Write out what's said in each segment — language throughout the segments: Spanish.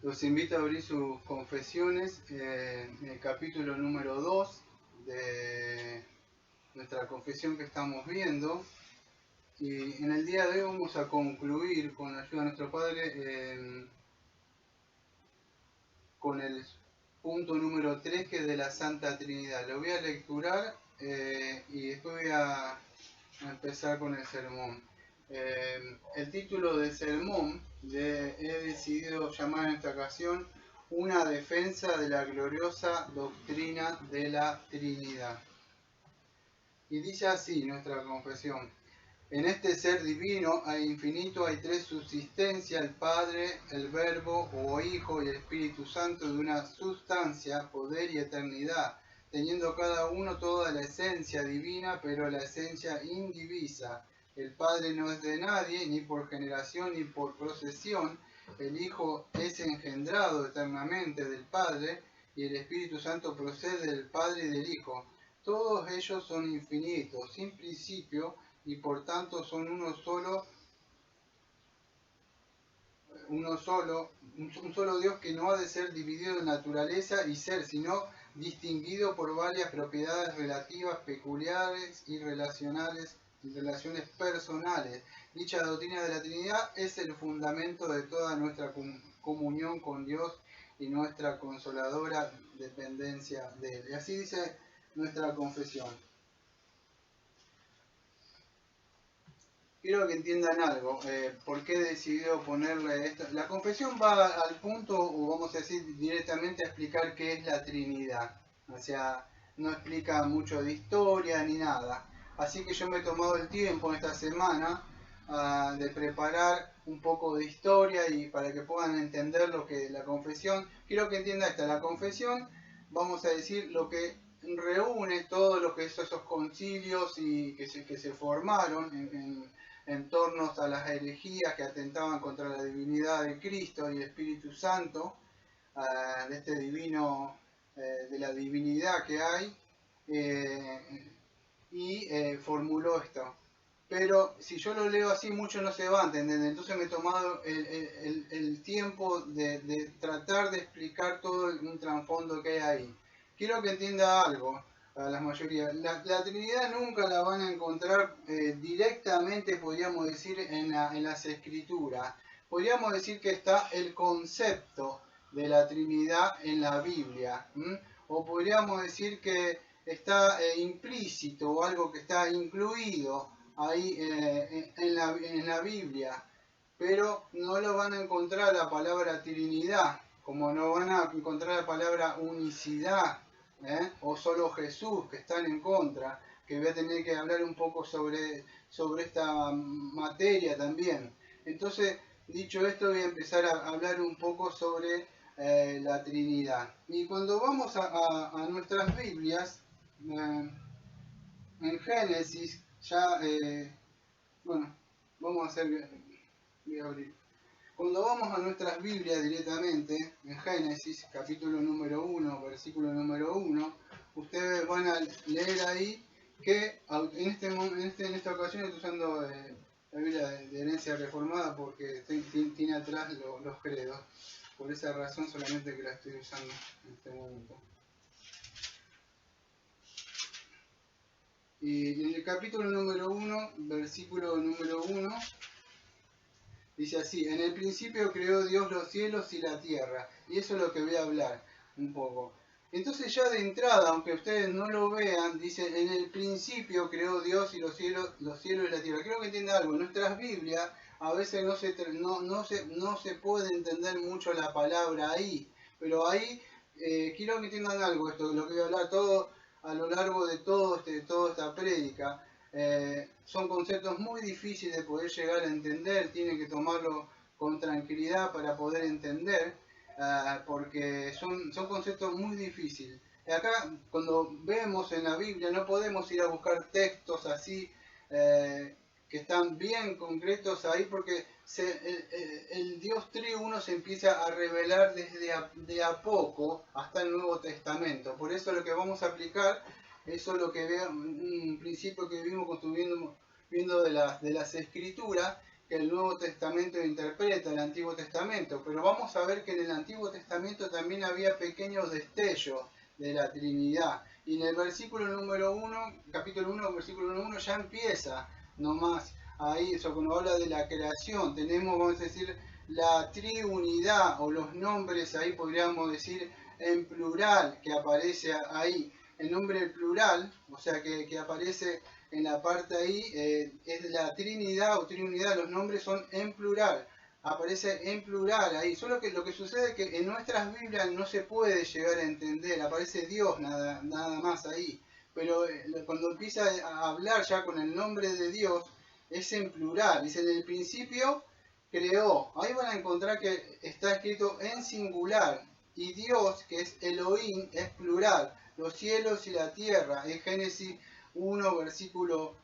Los invito a abrir sus confesiones en el capítulo número 2 de nuestra confesión que estamos viendo. Y en el día de hoy vamos a concluir, con la ayuda de nuestro Padre, con el punto número 3, que es de la Santa Trinidad. Lo voy a lecturar y después voy a empezar con el sermón. El título del sermón he decidido llamar en esta ocasión Una defensa de la gloriosa doctrina de la Trinidad. Y dice así nuestra confesión: en este ser divino e infinito hay tres subsistencias: el Padre, el Verbo o Hijo y el Espíritu Santo, de una sustancia, poder y eternidad, teniendo cada uno toda la esencia divina, pero la esencia indivisa. El Padre no es de nadie, ni por generación ni por procesión. El Hijo es engendrado eternamente del Padre, y el Espíritu Santo procede del Padre y del Hijo. Todos ellos son infinitos, sin principio, y por tanto son un solo Dios, que no ha de ser dividido en naturaleza y ser, sino distinguido por varias propiedades relativas, peculiares y relaciones personales. Dicha doctrina de la Trinidad es el fundamento de toda nuestra comunión con Dios y nuestra consoladora dependencia de Él. Y así dice nuestra confesión. Quiero que entiendan algo, por qué he decidido ponerle esto. La confesión va al punto, o vamos a decir directamente, a explicar qué es la Trinidad. O sea, no explica mucho de historia ni nada. Así que yo me he tomado el tiempo esta semana de preparar un poco de historia, y para que puedan entender lo que la confesión. Quiero que entiendan esto: la confesión, vamos a decir, lo que reúne todo lo que esos concilios y que se formaron en torno a las herejías que atentaban contra la divinidad de Cristo y Espíritu Santo, de este divino, de la divinidad que hay, y formuló esto. Pero si yo lo leo así, mucho no se va a entender. Entonces me he tomado el tiempo de tratar de explicar todo un trasfondo que hay ahí. Quiero que entienda algo a la mayoría. La Trinidad nunca la van a encontrar directamente, podríamos decir, en las Escrituras. Podríamos decir que está el concepto de la Trinidad en la Biblia. O podríamos decir que está implícito, o algo que está incluido ahí en la Biblia. Pero no lo van a encontrar la palabra Trinidad, como no van a encontrar la palabra unicidad, o solo Jesús, que están en contra, que voy a tener que hablar un poco sobre esta materia también. Entonces, dicho esto, voy a empezar a hablar un poco sobre la Trinidad. Y cuando vamos a nuestras Biblias, en Génesis, ya, bueno, vamos a hacer, voy a abrir. Cuando vamos a nuestras Biblias directamente, en Génesis, capítulo número 1, versículo número 1, ustedes van a leer ahí que en esta ocasión estoy usando la Biblia de herencia reformada, porque tiene atrás los credos. Por esa razón solamente que la estoy usando en este momento. Y en el capítulo número 1, versículo número 1, dice así: en el principio creó Dios los cielos y la tierra. Y eso es lo que voy a hablar un poco. Entonces, ya de entrada, aunque ustedes no lo vean, dice: en el principio creó Dios y los cielos y la tierra. Quiero que entiendan algo: en nuestras Biblias a veces no se puede entender mucho la palabra ahí. Pero ahí, quiero que entiendan algo, esto lo que voy a hablar todo a lo largo de toda esta prédica. Son conceptos muy difíciles de poder llegar a entender, tienen que tomarlo con tranquilidad para poder entender, porque son conceptos muy difíciles. Acá, cuando vemos en la Biblia, no podemos ir a buscar textos así que están bien concretos ahí, porque el Dios triuno se empieza a revelar de a poco hasta el Nuevo Testamento. Por eso lo que vamos a aplicar, eso es lo que veo, un principio que vimos construyendo, viendo de las Escrituras, que el Nuevo Testamento interpreta el Antiguo Testamento, pero vamos a ver que en el Antiguo Testamento también había pequeños destellos de la Trinidad. Y en el versículo número 1, capítulo 1, versículo número 1, ya empieza nomás ahí, eso cuando habla de la creación, tenemos, vamos a decir, la triunidad, o los nombres ahí podríamos decir en plural, que aparece ahí. El nombre plural, o sea que aparece en la parte ahí, es la Trinidad o Triunidad, los nombres son en plural, aparece en plural ahí, solo que lo que sucede es que en nuestras Biblias no se puede llegar a entender, aparece Dios nada más ahí, pero cuando empieza a hablar ya con el nombre de Dios, es en plural, dice en el principio creó, ahí van a encontrar que está escrito en singular, y Dios, que es Elohim, es plural, los cielos y la tierra, en Génesis 1, versículo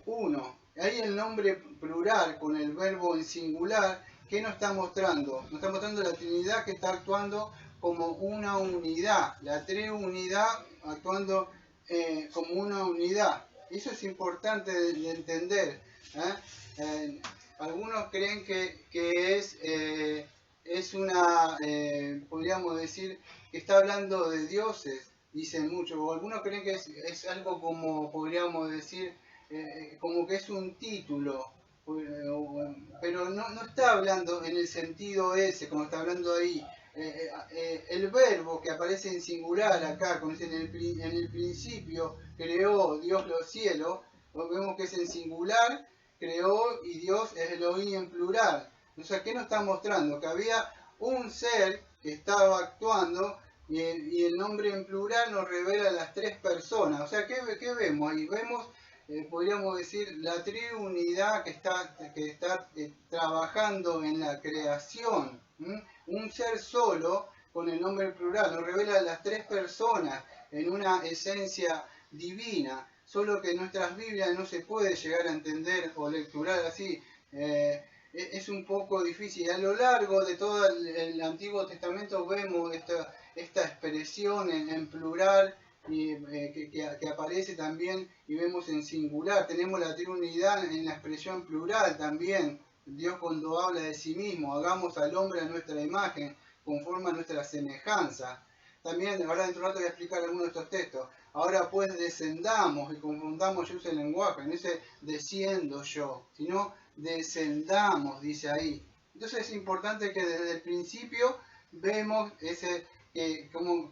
1. Ahí el nombre plural con el verbo en singular, ¿qué nos está mostrando? Nos está mostrando la Trinidad que está actuando como una unidad, la triunidad actuando como una unidad. Eso es importante de entender. Algunos creen que es una, podríamos decir, que está hablando de dioses, dicen mucho, o algunos creen que es algo como, podríamos decir, como que es un título, pero no está hablando en el sentido ese, como está hablando ahí. El verbo que aparece en singular acá, como dice en el principio, creó Dios los cielos, vemos que es en singular, creó, y Dios es Elohim en plural. O sea, ¿qué nos está mostrando? Que había un ser que estaba actuando, y el nombre en plural nos revela las tres personas. O sea, ¿qué vemos ahí? Vemos, podríamos decir, la triunidad que está trabajando en la creación. Un ser solo, con el nombre en plural, nos revela las tres personas en una esencia divina. Solo que en nuestras Biblias no se puede llegar a entender o lecturar así. Es un poco difícil. A lo largo de todo el Antiguo Testamento vemos esta expresión en plural y, que aparece también, y vemos en singular. Tenemos la triunidad en la expresión plural también. Dios cuando habla de sí mismo, hagamos al hombre a nuestra imagen, conforme a nuestra semejanza. También, ahora dentro de un rato voy a explicar algunos de estos textos. Ahora pues descendamos y confundamos, yo uso el lenguaje, no dice desciendo yo, sino descendamos, dice ahí. Entonces es importante que desde el principio vemos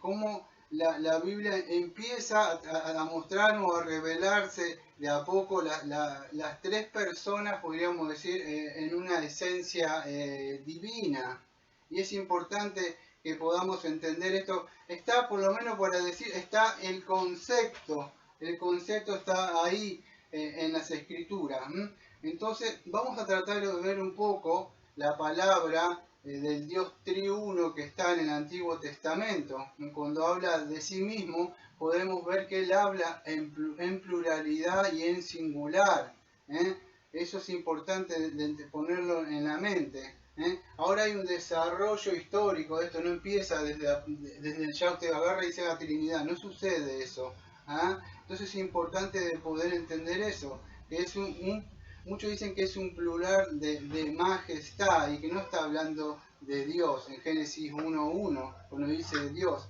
cómo la Biblia empieza a mostrarnos, a revelarse de a poco las tres personas, podríamos decir, en una esencia divina. Y es importante que podamos entender esto. Está, por lo menos para decir, está el concepto está ahí en las escrituras. Entonces vamos a tratar de ver un poco la palabra del Dios triuno que está en el Antiguo Testamento. Cuando habla de sí mismo, podemos ver que él habla en pluralidad y en singular. Eso es importante de ponerlo en la mente. Ahora hay un desarrollo histórico de esto, no empieza desde ya usted agarra y dice la Trinidad, no sucede eso. Entonces es importante de poder entender eso, que es muchos dicen que es un plural de majestad y que no está hablando de Dios en Génesis 1:1, cuando dice Dios.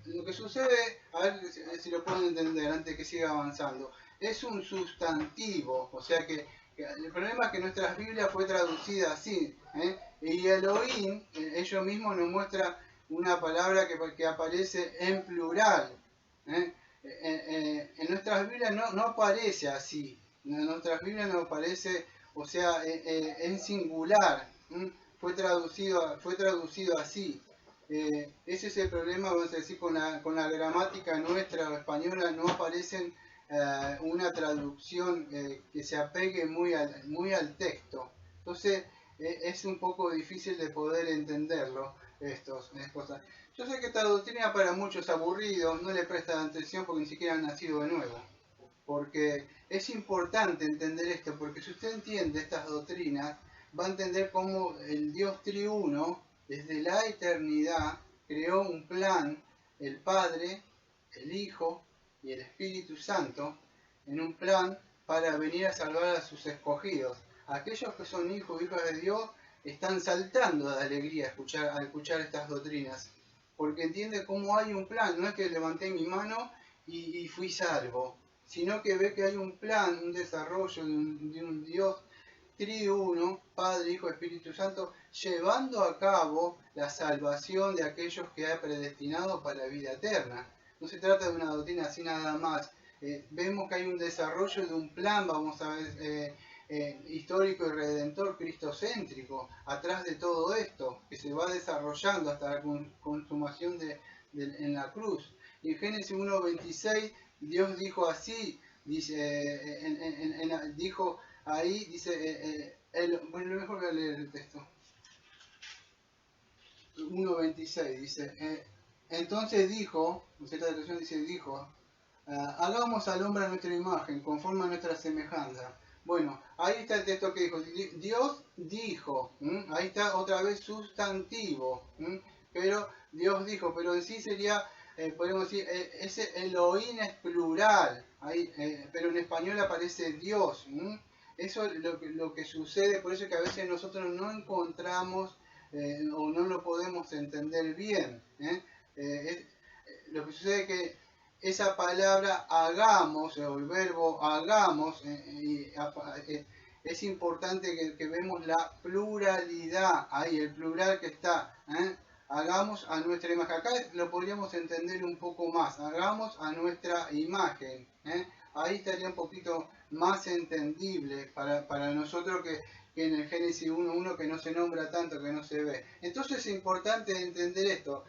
Lo que sucede, a ver si lo pueden entender antes que siga avanzando, es un sustantivo, o sea que el problema es que nuestras Biblias fue traducida así, y Elohim, ellos mismos nos muestra una palabra que aparece en plural. En nuestras Biblias no aparece así, en nuestras Biblias no aparece, o sea, en singular, fue traducido así. Ese es el problema, vamos a decir, con la gramática nuestra española, no aparecen una traducción que se apegue muy al texto. Entonces es un poco difícil de poder entenderlo, estas cosas. Yo sé que esta doctrina para muchos es aburrido, no le prestan atención porque ni siquiera han nacido de nuevo. Porque es importante entender esto, porque si usted entiende estas doctrinas, va a entender cómo el Dios triuno, desde la eternidad, creó un plan, el Padre, el Hijo y el Espíritu Santo, en un plan para venir a salvar a sus escogidos. aquellos que son hijos, hijas de Dios, están saltando de alegría al escuchar estas doctrinas, porque entiende cómo hay un plan. No es que levanté mi mano y fui salvo, sino que ve que hay un plan, un desarrollo de un Dios triuno, Padre, Hijo, Espíritu Santo, llevando a cabo la salvación de aquellos que ha predestinado para la vida eterna. No se trata de una doctrina así nada más. Vemos que hay un desarrollo de un plan, vamos a ver, histórico y redentor, cristocéntrico, atrás de todo esto, que se va desarrollando hasta la consumación en la cruz. Y en Génesis 1:26, Dios dijo así, dice, dijo ahí, dice, bueno, mejor voy a leer el texto. 1:26 dice, entonces dijo, en cierta traducción dice, dijo, hagamos al hombre a nuestra imagen, conforme a nuestra semejanza. Bueno, ahí está el texto que dijo, Dios dijo, ahí está otra vez sustantivo, pero Dios dijo, pero en sí sería, podemos decir, ese Elohim es plural, ahí, pero en español aparece Dios. Eso es lo que sucede, por eso es que a veces nosotros no encontramos o no lo podemos entender bien. Lo que sucede es que esa palabra hagamos, o el verbo hagamos, es importante que vemos la pluralidad, ahí el plural que está, hagamos a nuestra imagen. Acá lo podríamos entender un poco más, hagamos a nuestra imagen. Ahí estaría un poquito más entendible para nosotros que en el Génesis 1:1 que no se nombra tanto, que no se ve. Entonces es importante entender esto.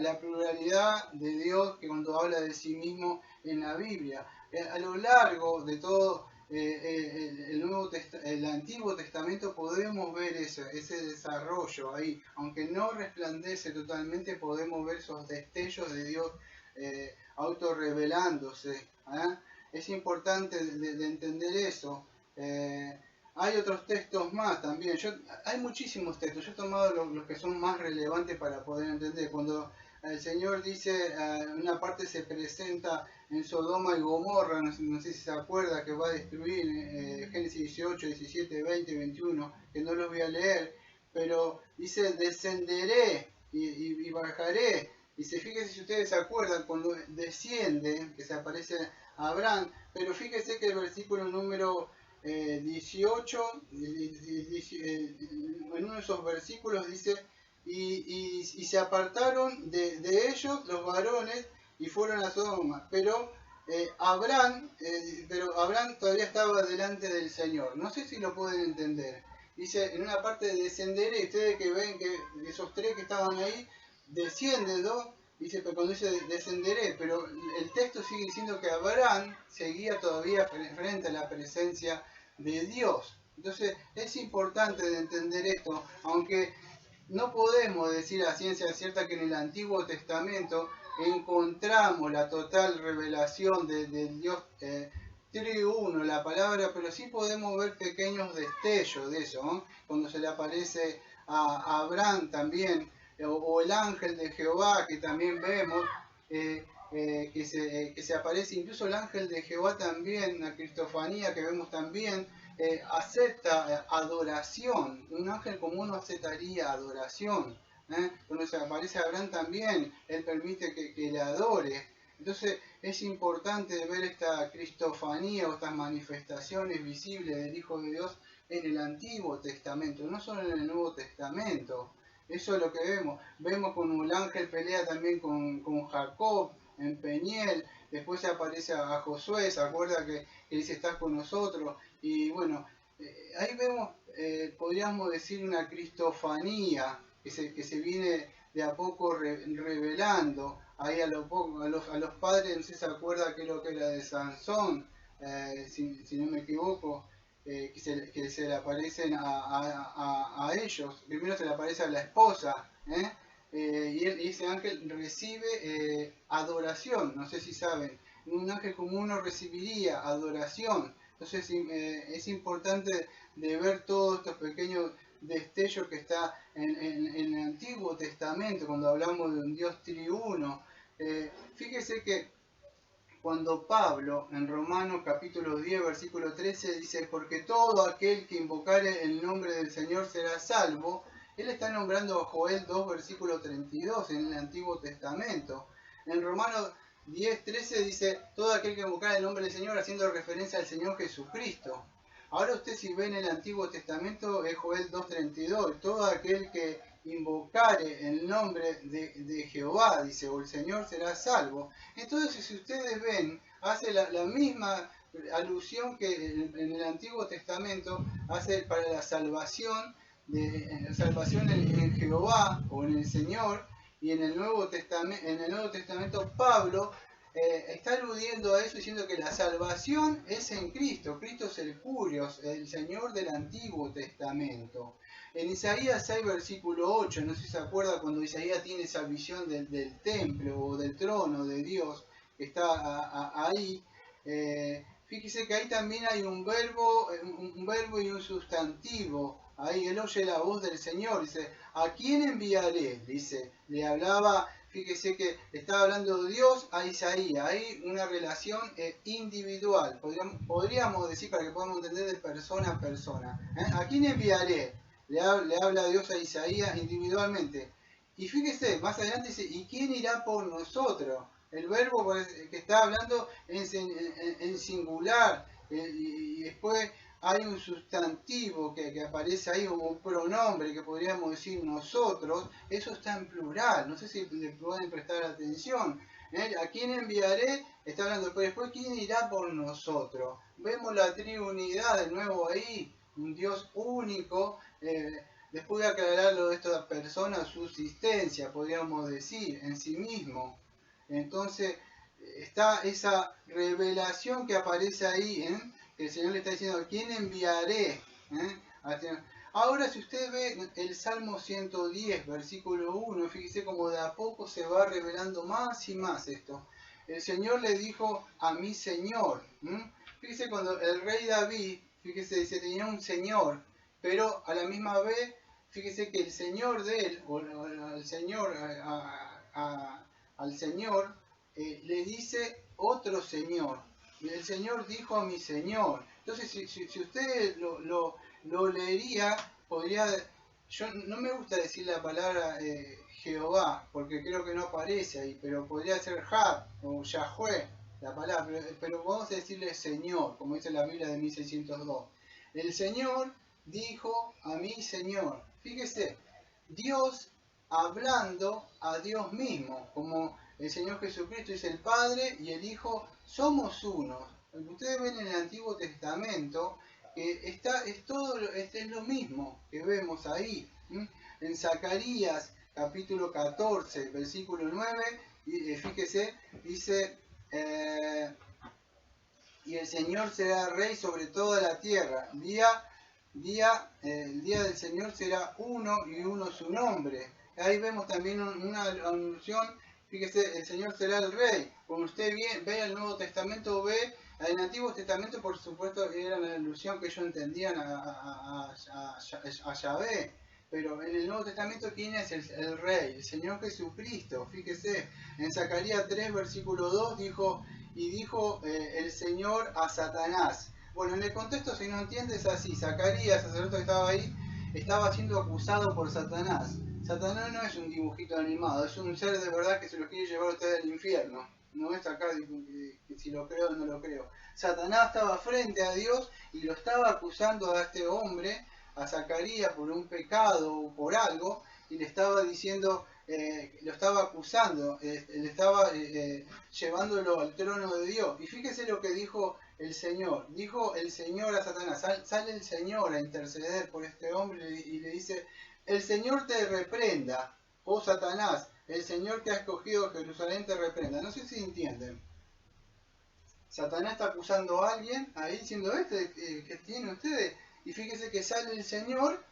La pluralidad de Dios que cuando habla de sí mismo en la Biblia. A lo largo de todo el Antiguo Testamento podemos ver ese desarrollo ahí. Aunque no resplandece totalmente, podemos ver esos destellos de Dios autorrevelándose. Es importante de entender eso. Hay otros textos más también. Hay muchísimos textos. Yo he tomado los que son más relevantes para poder entender. Cuando el Señor dice, una parte se presenta en Sodoma y Gomorra, no sé si se acuerda, que va a destruir Génesis 18, 17, 20, 21, que no los voy a leer, pero dice, descenderé y bajaré. Dice, fíjese si ustedes se acuerdan, cuando desciende, que se aparece a Abraham, pero fíjese que el versículo número 18, en uno de esos versículos dice, y se apartaron de ellos los varones y fueron a Sodoma, pero Abraham todavía estaba delante del Señor. No sé si lo pueden entender. Dice, en una parte descenderé, ustedes que ven que esos tres que estaban ahí, descienden, ¿no? Dice, pero cuando dice descenderé, pero el texto sigue diciendo que Abraham seguía todavía frente a la presencia de Dios. Entonces es importante de entender esto, aunque no podemos decir a ciencia cierta que en el Antiguo Testamento encontramos la total revelación del Dios triuno, la palabra, pero sí podemos ver pequeños destellos de eso, ¿no? Cuando se le aparece a Abraham también, o el ángel de Jehová, que también vemos, que se aparece, incluso el ángel de Jehová también, la cristofanía que vemos también, acepta adoración. Un ángel común no aceptaría adoración. Cuando se aparece Abraham también, él permite que le adore. Entonces es importante ver esta cristofanía o estas manifestaciones visibles del Hijo de Dios en el Antiguo Testamento, no solo en el Nuevo Testamento. Eso es lo que vemos. Vemos como el ángel pelea también con Jacob en Peniel. Después se aparece a Josué, se acuerda que dice, estás con nosotros. Y bueno, ahí vemos, podríamos decir, una cristofanía que se viene de a poco revelando. Ahí a los padres, no sé si se acuerda que es lo que era de Sansón, si no me equivoco. Que se le aparecen a ellos. Primero se le aparece a la esposa, y ese ángel recibe adoración. No sé si saben, un ángel común no recibiría adoración. Entonces es importante de ver todos estos pequeños destellos que está en el Antiguo Testamento cuando hablamos de un Dios triuno. Fíjese que cuando Pablo en Romanos capítulo 10 versículo 13 dice, porque todo aquel que invocare el nombre del Señor será salvo. Él está nombrando a Joel 2 versículo 32 en el Antiguo Testamento. En Romanos 10, 13 dice, todo aquel que invocare el nombre del Señor, haciendo referencia al Señor Jesucristo. Ahora usted si ve en el Antiguo Testamento es Joel 2.32, todo aquel que invocare el nombre de Jehová, dice, o el Señor será salvo. Entonces si ustedes ven, hace la misma alusión que en el Antiguo Testamento hace para la salvación, en Jehová o en el Señor, y en el Nuevo Testamento Pablo está aludiendo a eso diciendo que la salvación es en Cristo. Cristo es el Curios, el Señor del Antiguo Testamento. En Isaías 6, versículo 8, no sé si se acuerda cuando Isaías tiene esa visión del templo o del trono de Dios que está ahí. Fíjese que ahí también hay un verbo y un sustantivo. Ahí él oye la voz del Señor, dice, ¿a quién enviaré? Dice, le hablaba. Fíjese que estaba hablando Dios a Isaías, hay una relación individual, podríamos decir para que podamos entender de persona a persona. ¿A quién enviaré? Le habla Dios a Isaías individualmente. Y fíjese, más adelante dice, ¿y quién irá por nosotros? El verbo que está hablando en singular, y después hay un sustantivo que aparece ahí, o un pronombre que podríamos decir nosotros, eso está en plural, no sé si le pueden prestar atención. ¿A quién enviaré? Está hablando, pero después ¿quién irá por nosotros? Vemos la triunidad de nuevo ahí, un Dios único. Después de aclararlo de esta persona, subsistencia, podríamos decir, en sí mismo. Entonces, está esa revelación que aparece ahí, que el Señor le está diciendo, ¿a quién enviaré? Ahora, si usted ve el Salmo 110, versículo 1, fíjese como de a poco se va revelando más y más esto. El Señor le dijo a mi Señor. Fíjese cuando el rey David, fíjese, dice, tenía un Señor, pero a la misma vez, fíjese que el Señor de él, o al Señor, al Señor, le dice otro Señor. El Señor dijo a mi Señor. Entonces, si usted lo leería, podría... Yo no me gusta decir la palabra Jehová, porque creo que no aparece ahí, pero podría ser Jab o Yahweh, la palabra, pero vamos a decirle Señor, como dice la Biblia de 1602. El Señor dijo a mi Señor. Fíjese, Dios hablando a Dios mismo, como el Señor Jesucristo es el Padre y el Hijo, somos uno. Ustedes ven en el Antiguo Testamento que es lo mismo que vemos ahí. En Zacarías capítulo 14, versículo 9, fíjese, dice, y el Señor será rey sobre toda la tierra. El día del Señor será uno y uno su nombre. Ahí vemos también una alusión, fíjese, el Señor será el rey. Cuando usted ve el Nuevo Testamento, ve, en el Antiguo Testamento por supuesto era la alusión que ellos entendían a Yahvé. Pero en el Nuevo Testamento, ¿quién es el rey? El Señor Jesucristo. Fíjese, en Zacarías 3, versículo 2 dijo el Señor a Satanás. Bueno, en el contexto, si no entiende, es así. Zacarías, el sacerdote que estaba ahí, estaba siendo acusado por Satanás. Satanás no es un dibujito animado, es un ser de verdad que se lo quiere llevar a usted al infierno. No es acá que si lo creo o no lo creo. Satanás estaba frente a Dios y lo estaba acusando a este hombre, a Zacarías, por un pecado o por algo, y le estaba diciendo, lo estaba acusando, le estaba llevándolo al trono de Dios. Y fíjese lo que dijo el Señor. Dijo el Señor a Satanás, sale el Señor a interceder por este hombre y le dice, el Señor te reprenda, oh Satanás, el Señor que ha escogido Jerusalén te reprenda. No sé si entienden. Satanás está acusando a alguien, ahí diciendo, que tiene ustedes. Y fíjese que sale el Señor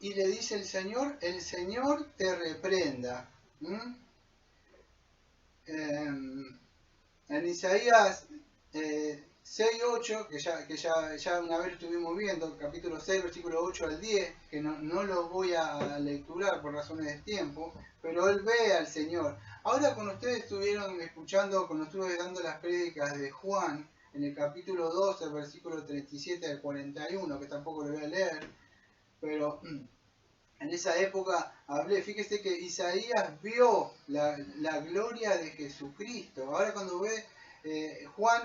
y le dice el Señor te reprenda. En Isaías 6, 8, que ya una vez lo estuvimos viendo, capítulo 6, versículo 8 al 10, que no lo voy a lecturar por razones de tiempo, pero él ve al Señor. Ahora cuando ustedes estuvieron escuchando, cuando estuve dando las prédicas de Juan, en el capítulo 12, versículo 37 al 41, que tampoco lo voy a leer, pero en esa época hablé, fíjese que Isaías vio la gloria de Jesucristo. Ahora cuando ve Juan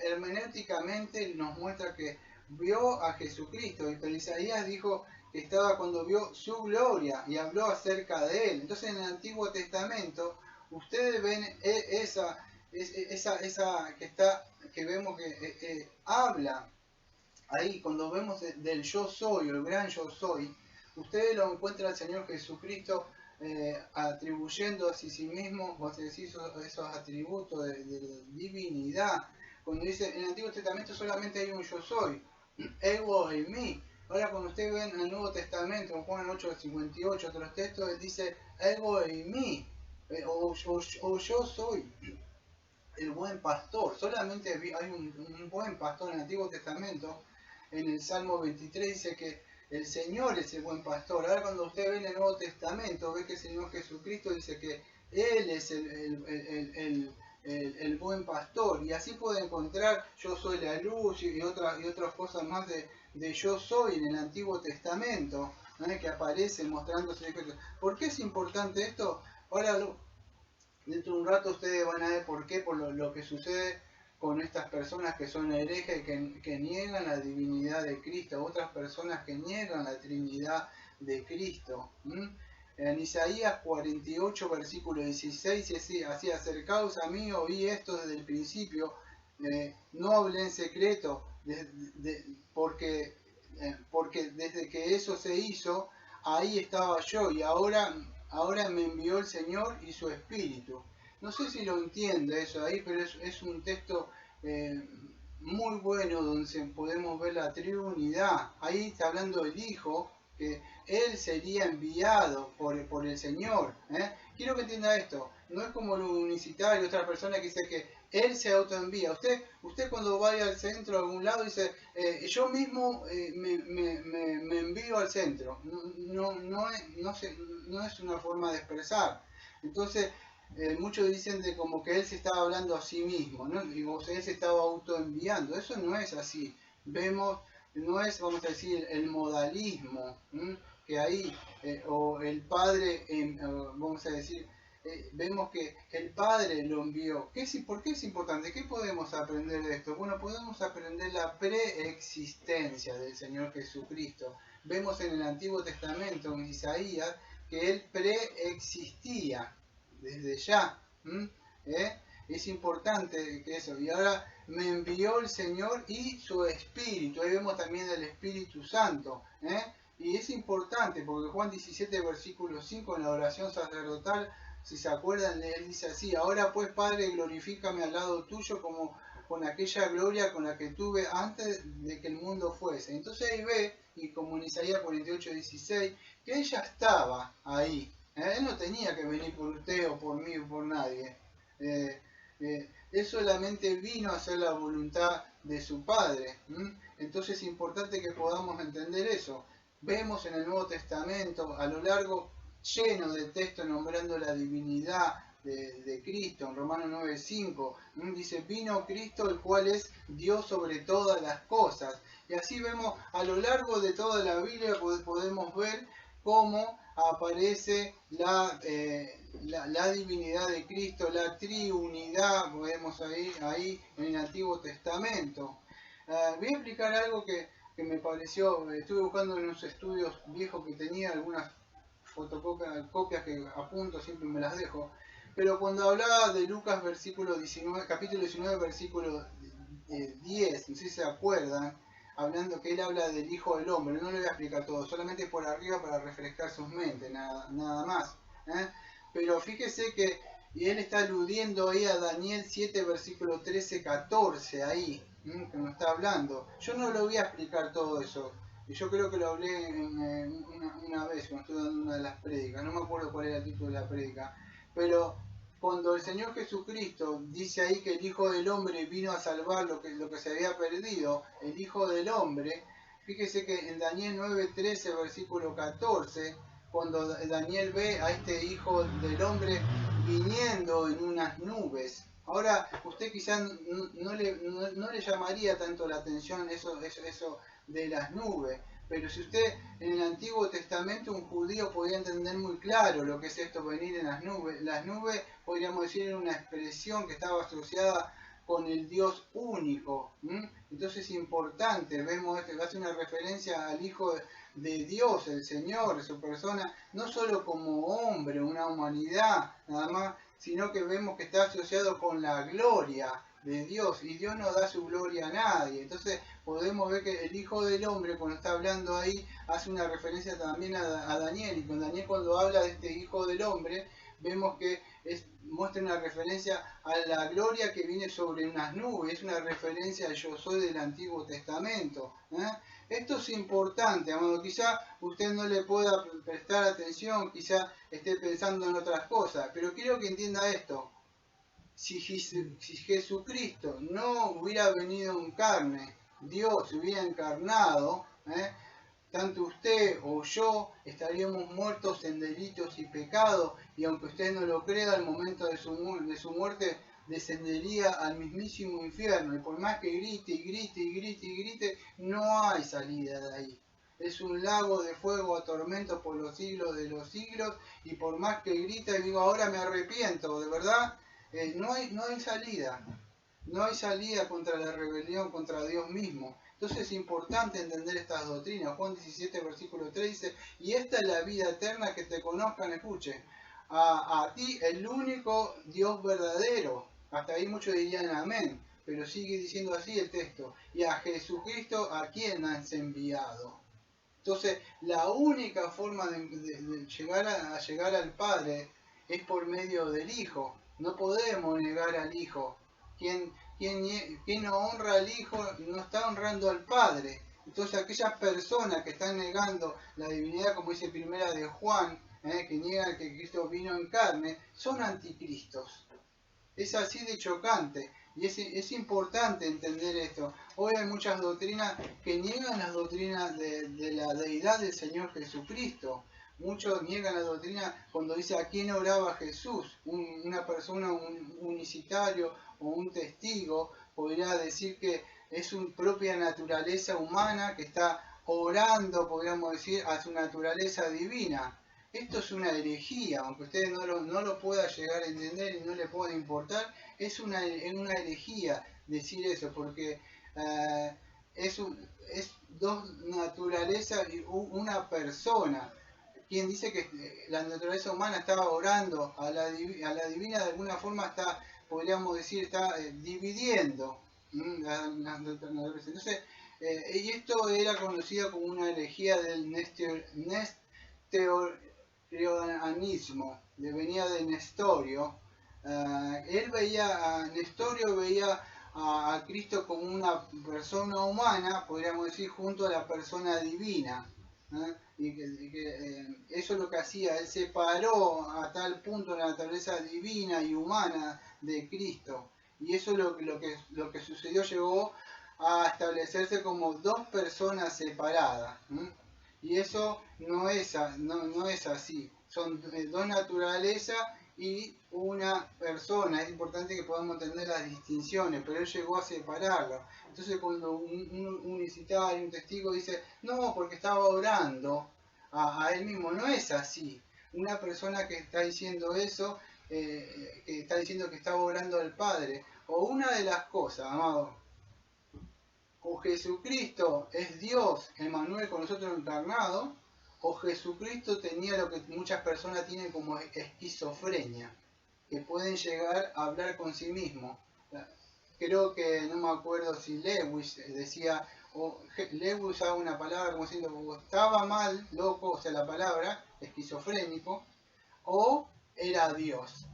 hermenéuticamente nos muestra que vio a Jesucristo, pero Isaías dijo que estaba cuando vio su gloria y habló acerca de él. Entonces en el Antiguo Testamento ustedes ven esa que vemos que habla ahí, cuando vemos del yo soy, el gran yo soy. Ustedes lo encuentran al Señor Jesucristo atribuyendo a sí mismo, vos decís, esos atributos de divinidad. Cuando dice, en el Antiguo Testamento solamente hay un yo soy, ego en mí. Ahora cuando ustedes ven en el Nuevo Testamento, en Juan 8:58, otros textos, él dice, ego en mí, o yo soy el buen pastor. Solamente hay un buen pastor en el Antiguo Testamento. En el Salmo 23 dice que el Señor es el buen pastor. Ahora cuando usted ve en el Nuevo Testamento, ve que el Señor Jesucristo dice que Él es el buen pastor. Y así puede encontrar yo soy la luz y otras cosas más de yo soy en el Antiguo Testamento, ¿no? Que aparecen mostrándose. ¿Por qué es importante esto? Ahora dentro de un rato ustedes van a ver por qué, por lo que sucede con estas personas que son herejes, que niegan la divinidad de Cristo, otras personas que niegan la Trinidad de Cristo. En Isaías 48, versículo 16, dice así, acercaos a mí, oí esto desde el principio, no hablé en secreto, porque desde que eso se hizo, ahí estaba yo, y ahora me envió el Señor y su Espíritu. No sé si lo entiende eso ahí, pero es un texto muy bueno donde podemos ver la Trinidad. Ahí está hablando el Hijo, que Él sería enviado por el Señor. Quiero que entienda esto. No es como lo unicitario, otra persona que dice que Él se autoenvía. Usted cuando vaya al centro a algún lado dice, yo mismo me envío al centro. No es una forma de expresar. Entonces, muchos dicen de como que él se estaba hablando a sí mismo, ¿no? Digo, él se estaba autoenviando. Eso no es así. Vemos, no es, vamos a decir, el modalismo, que ahí, o el Padre, vamos a decir, vemos que el Padre lo envió. ¿Por qué es importante? ¿Qué podemos aprender de esto? Bueno, podemos aprender la preexistencia del Señor Jesucristo. Vemos en el Antiguo Testamento, en Isaías, que Él preexistía desde ya. Es importante que eso. Y ahora me envió el Señor y su Espíritu. Ahí vemos también el Espíritu Santo. Y es importante porque Juan 17, versículo 5, en la oración sacerdotal, si se acuerdan, él dice así, ahora pues Padre, glorifícame al lado tuyo como con aquella gloria con la que tuve antes de que el mundo fuese. Entonces ahí ve, y como en Isaías 48, 16, que ella estaba ahí. Él no tenía que venir por usted o por mí o por nadie. Él solamente vino a hacer la voluntad de su Padre. Entonces es importante que podamos entender eso. Vemos en el Nuevo Testamento a lo largo lleno de textos nombrando la divinidad de Cristo. En Romanos 9:5 dice, vino Cristo el cual es Dios sobre todas las cosas. Y así vemos a lo largo de toda la Biblia, podemos ver cómo aparece la divinidad de Cristo, la triunidad, vemos ahí en el Antiguo Testamento. Voy a explicar algo que me pareció, estuve buscando en unos estudios viejos que tenía, algunas fotocopias que apunto, siempre me las dejo, pero cuando hablaba de Lucas capítulo 19, versículo 10, no sé si se acuerdan, hablando que él habla del Hijo del Hombre, no le voy a explicar todo, solamente por arriba para refrescar sus mentes, nada más. Pero fíjese que y él está aludiendo ahí a Daniel 7, versículo 13, 14, ahí, que nos está hablando. Yo no lo voy a explicar todo eso, y yo creo que lo hablé una vez cuando estuve dando una de las prédicas, no me acuerdo cuál era el título de la prédica, pero cuando el Señor Jesucristo dice ahí que el Hijo del Hombre vino a salvar lo que se había perdido, el Hijo del Hombre, fíjese que en Daniel 9:13, versículo 14, cuando Daniel ve a este Hijo del Hombre viniendo en unas nubes. Ahora, usted quizás no le llamaría tanto la atención eso de las nubes, pero si usted en el Antiguo Testamento, un judío podía entender muy claro lo que es esto, venir en las nubes podríamos decir era una expresión que estaba asociada con el Dios único. Entonces es importante, vemos que hace una referencia al Hijo de Dios, el Señor, su persona, no solo como hombre, una humanidad, nada más, sino que vemos que está asociado con la gloria de Dios, y Dios no da su gloria a nadie. Entonces podemos ver que el Hijo del Hombre, cuando está hablando ahí, hace una referencia también a Daniel, y con Daniel, cuando habla de este Hijo del Hombre, vemos que muestra una referencia a la gloria que viene sobre unas nubes, es una referencia al yo soy del Antiguo Testamento. Esto es importante, amado. Quizá usted no le pueda prestar atención, quizá esté pensando en otras cosas, pero quiero que entienda esto. Si Jesucristo no hubiera venido en carne, Dios hubiera encarnado, tanto usted o yo estaríamos muertos en delitos y pecados, y aunque usted no lo crea, al momento de su muerte descendería al mismísimo infierno, y por más que grite y grite y grite y grite, no hay salida de ahí. Es un lago de fuego a tormento por los siglos de los siglos, y por más que grita y digo, ahora me arrepiento, de verdad, no hay salida. No hay salida contra la rebelión, contra Dios mismo. Entonces es importante entender estas doctrinas. Juan 17, versículo 3 dice, y esta es la vida eterna, que te conozcan, escuche, a ti el único Dios verdadero. Hasta ahí muchos dirían amén, pero sigue diciendo así el texto, y a Jesucristo a quien has enviado. Entonces la única forma de llegar al Padre es por medio del Hijo. No podemos negar al Hijo. Quien no honra al Hijo no está honrando al Padre. Entonces aquellas personas que están negando la divinidad, como dice primera de Juan, que niegan que Cristo vino en carne, son anticristos. Es así de chocante. Y es importante entender esto. Hoy hay muchas doctrinas que niegan las doctrinas de la deidad del Señor Jesucristo. Muchos niegan la doctrina cuando dice a quién oraba Jesús. Una persona, un unicitario o un testigo podría decir que es su propia naturaleza humana que está orando, podríamos decir, a su naturaleza divina. Esto es una herejía, aunque usted no lo pueda llegar a entender y no le pueda importar, es una herejía decir eso, porque es dos naturalezas y una persona. Quien dice que la naturaleza humana estaba orando a la divina, de alguna forma está, podríamos decir, está dividiendo. Entonces, y esto era conocido como una herejía del nestorianismo, venía de Nestorio. Nestorio veía a Cristo como una persona humana, podríamos decir, junto a la persona divina. Y que eso es lo que hacía, él separó a tal punto la naturaleza divina y humana de Cristo, y eso es lo que sucedió, llegó a establecerse como dos personas separadas, y eso no es así, son dos naturalezas y una persona. Es importante que podamos entender las distinciones, pero él llegó a separarlo. Entonces cuando un unicitario, un testigo dice, no, porque estaba orando a él mismo, no es así. Una persona que está diciendo eso, que está diciendo que estaba orando al Padre, o una de las cosas, amado, o Jesucristo es Dios, Emmanuel con nosotros encarnado, o Jesucristo tenía lo que muchas personas tienen como esquizofrenia, que pueden llegar a hablar con sí mismo. Creo que, no me acuerdo si Lewis decía, o Lewis usaba una palabra como diciendo, o estaba mal, loco, o sea la palabra, esquizofrénico, o era Dios.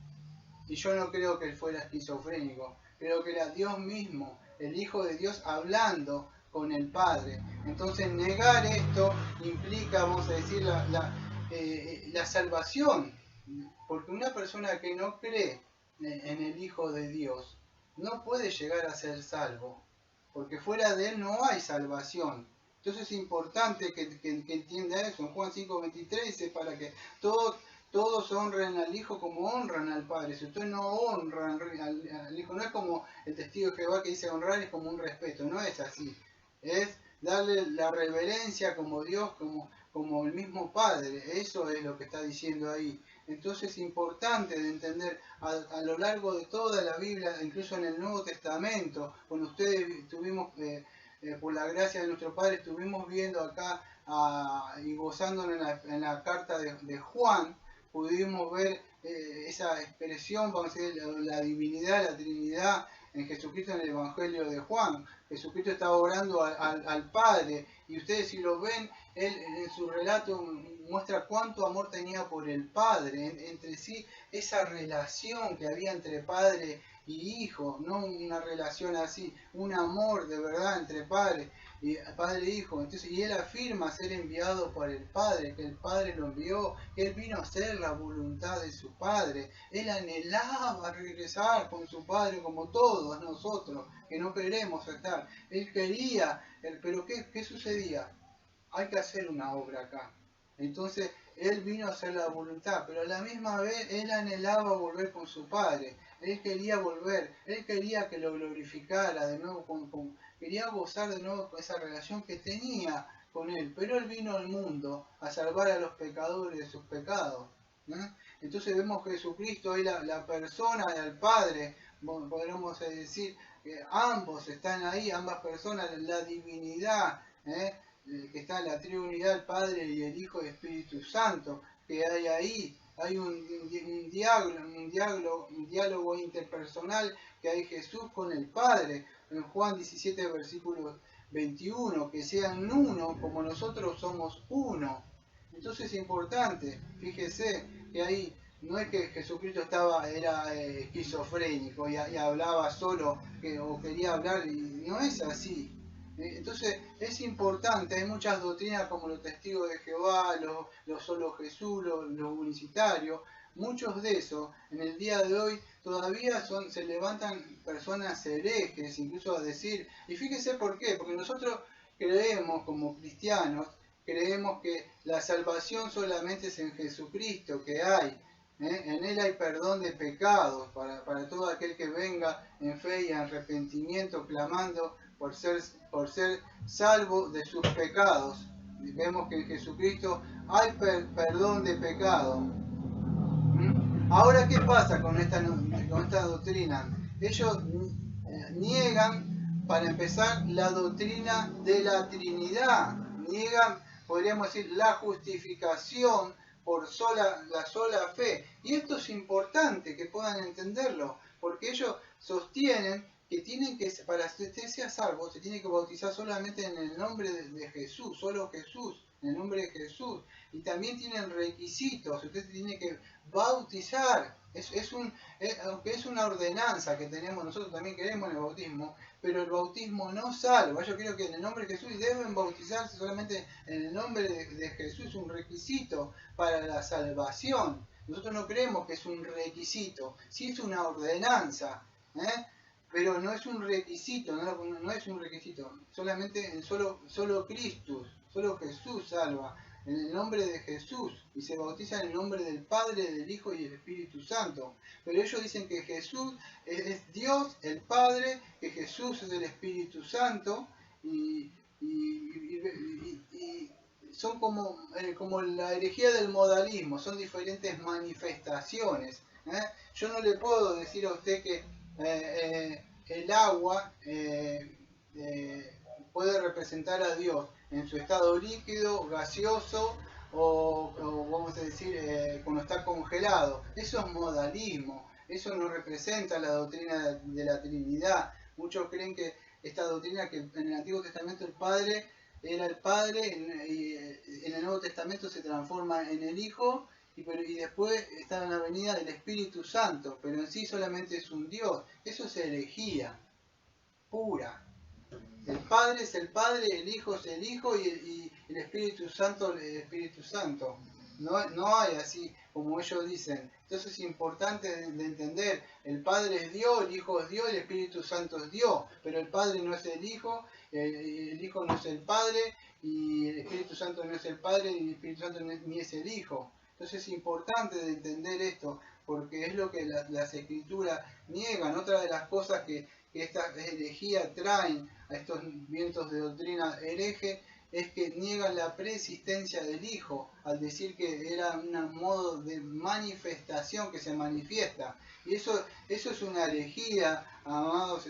Y yo no creo que él fuera esquizofrénico, creo que era Dios mismo, el Hijo de Dios hablando con el Padre. Entonces negar esto implica, vamos a decir, la salvación, porque una persona que no cree en el Hijo de Dios, no puede llegar a ser salvo, porque fuera de él no hay salvación. Entonces es importante que entienda eso. En Juan 5:23 dice, para que todos honren al Hijo como honran al Padre. Si ustedes no honran al Hijo, no es como el testigo de Jehová que dice honrar es como un respeto, no es así. Es darle la reverencia como Dios, como el mismo Padre. Eso es lo que está diciendo ahí. Entonces es importante de entender a lo largo de toda la Biblia, incluso en el Nuevo Testamento, cuando ustedes tuvimos, por la gracia de nuestro Padre, estuvimos viendo acá y gozándonos en la carta de Juan, pudimos ver esa expresión, vamos a decir, la divinidad, la Trinidad en Jesucristo en el Evangelio de Juan. Jesucristo estaba orando al Padre, y ustedes si lo ven, él en su relato muestra cuánto amor tenía por el Padre, entre sí, esa relación que había entre Padre y Hijo, no una relación así, un amor de verdad entre Padre e Hijo. Entonces, y él afirma ser enviado por el Padre, que el Padre lo envió, que él vino a hacer la voluntad de su Padre. Él anhelaba regresar con su Padre como todos nosotros, que no queremos estar. Él quería, pero ¿qué sucedía? Hay que hacer una obra acá. Entonces, él vino a hacer la voluntad, pero a la misma vez él anhelaba volver con su Padre. Él quería volver, él quería que lo glorificara de nuevo, quería gozar de nuevo con esa relación que tenía con él. Pero él vino al mundo a salvar a los pecadores de sus pecados. Entonces vemos que Jesucristo es la persona del Padre, podríamos decir que ambos están ahí, ambas personas, la divinidad, que está en la Trinidad, el Padre y el Hijo y el Espíritu Santo, que hay ahí. Hay un diálogo interpersonal que hay Jesús con el Padre. En Juan 17, versículo 21, que sean uno como nosotros somos uno. Entonces es importante, fíjese que ahí no es que Jesucristo era esquizofrénico y hablaba solo o quería hablar, y no es así. Entonces es importante, hay muchas doctrinas como los testigos de Jehová, los solo Jesús, los unicitarios, muchos de esos en el día de hoy todavía se levantan personas herejes, incluso a decir, y fíjese por qué, porque nosotros creemos como cristianos, creemos que la salvación solamente es en Jesucristo, que hay. En él hay perdón de pecados para todo aquel que venga en fe y en arrepentimiento, clamando por ser salvo de sus pecados. Vemos que en Jesucristo hay perdón de pecado. Ahora, ¿qué pasa con esta doctrina? Ellos niegan, para empezar, la doctrina de la Trinidad. Niegan, podríamos decir, la justificación por la sola fe. Y esto es importante que puedan entenderlo, porque ellos sostienen que para que usted sea salvo, se tiene que bautizar solamente en el nombre de Jesús, solo Jesús, en el nombre de Jesús. Y también tienen requisitos, usted tiene que bautizar. Aunque es una ordenanza que tenemos, nosotros también queremos en el bautismo, pero el bautismo no salva. Yo creo que en el nombre de Jesús deben bautizarse solamente en el nombre de Jesús, es un requisito para la salvación. Nosotros no creemos que es un requisito, sí es una ordenanza, pero no es un requisito, no es un requisito, solamente solo Cristo, solo Jesús salva, en el nombre de Jesús, y se bautiza en el nombre del Padre, del Hijo y del Espíritu Santo. Pero ellos dicen que Jesús es Dios, el Padre, que Jesús es el Espíritu Santo, y son como la herejía del modalismo, son diferentes manifestaciones. Yo no le puedo decir a usted que el agua puede representar a Dios en su estado líquido, gaseoso o vamos a decir cuando está congelado. Eso es modalismo, eso no representa la doctrina de la Trinidad. Muchos creen que esta doctrina, que en el Antiguo Testamento el Padre era el Padre, y en el Nuevo Testamento se transforma en el Hijo, y después está en la venida del Espíritu Santo, pero en sí solamente es un Dios. Eso es herejía pura. El Padre es el Padre, el Hijo es el Hijo y el Espíritu Santo es el Espíritu Santo. no hay así como ellos dicen. Entonces es importante de entender, el Padre es Dios, el Hijo es Dios, el Espíritu Santo es Dios, pero el Padre no es el Hijo, el Hijo no es el Padre, y el Espíritu Santo no es el Padre, y el Espíritu Santo ni es el Hijo. Entonces es importante de entender esto, porque es lo que las Escrituras niegan. Otra de las cosas que estas herejías traen a estos vientos de doctrina hereje es que niegan la preexistencia del Hijo, al decir que era un modo de manifestación que se manifiesta. Y eso es una herejía, amados,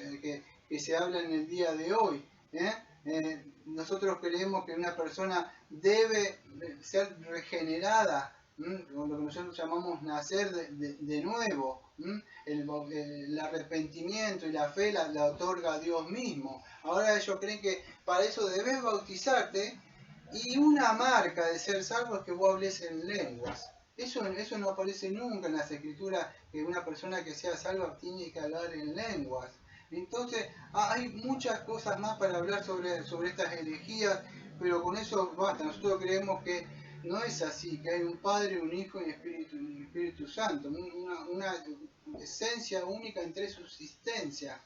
que se habla en el día de hoy. Nosotros creemos que una persona debe ser regenerada, lo que nosotros llamamos nacer de nuevo. El arrepentimiento y la fe la otorga Dios mismo. Ahora ellos creen que para eso debes bautizarte, y una marca de ser salvo es que vos hables en lenguas. Eso no aparece nunca en las Escrituras, que una persona que sea salva tiene que hablar en lenguas. Entonces hay muchas cosas más para hablar sobre estas herejías, pero con eso basta. Nosotros creemos que no es así, que hay un Padre, un Hijo y un Espíritu Santo, una esencia única en tres subsistencias,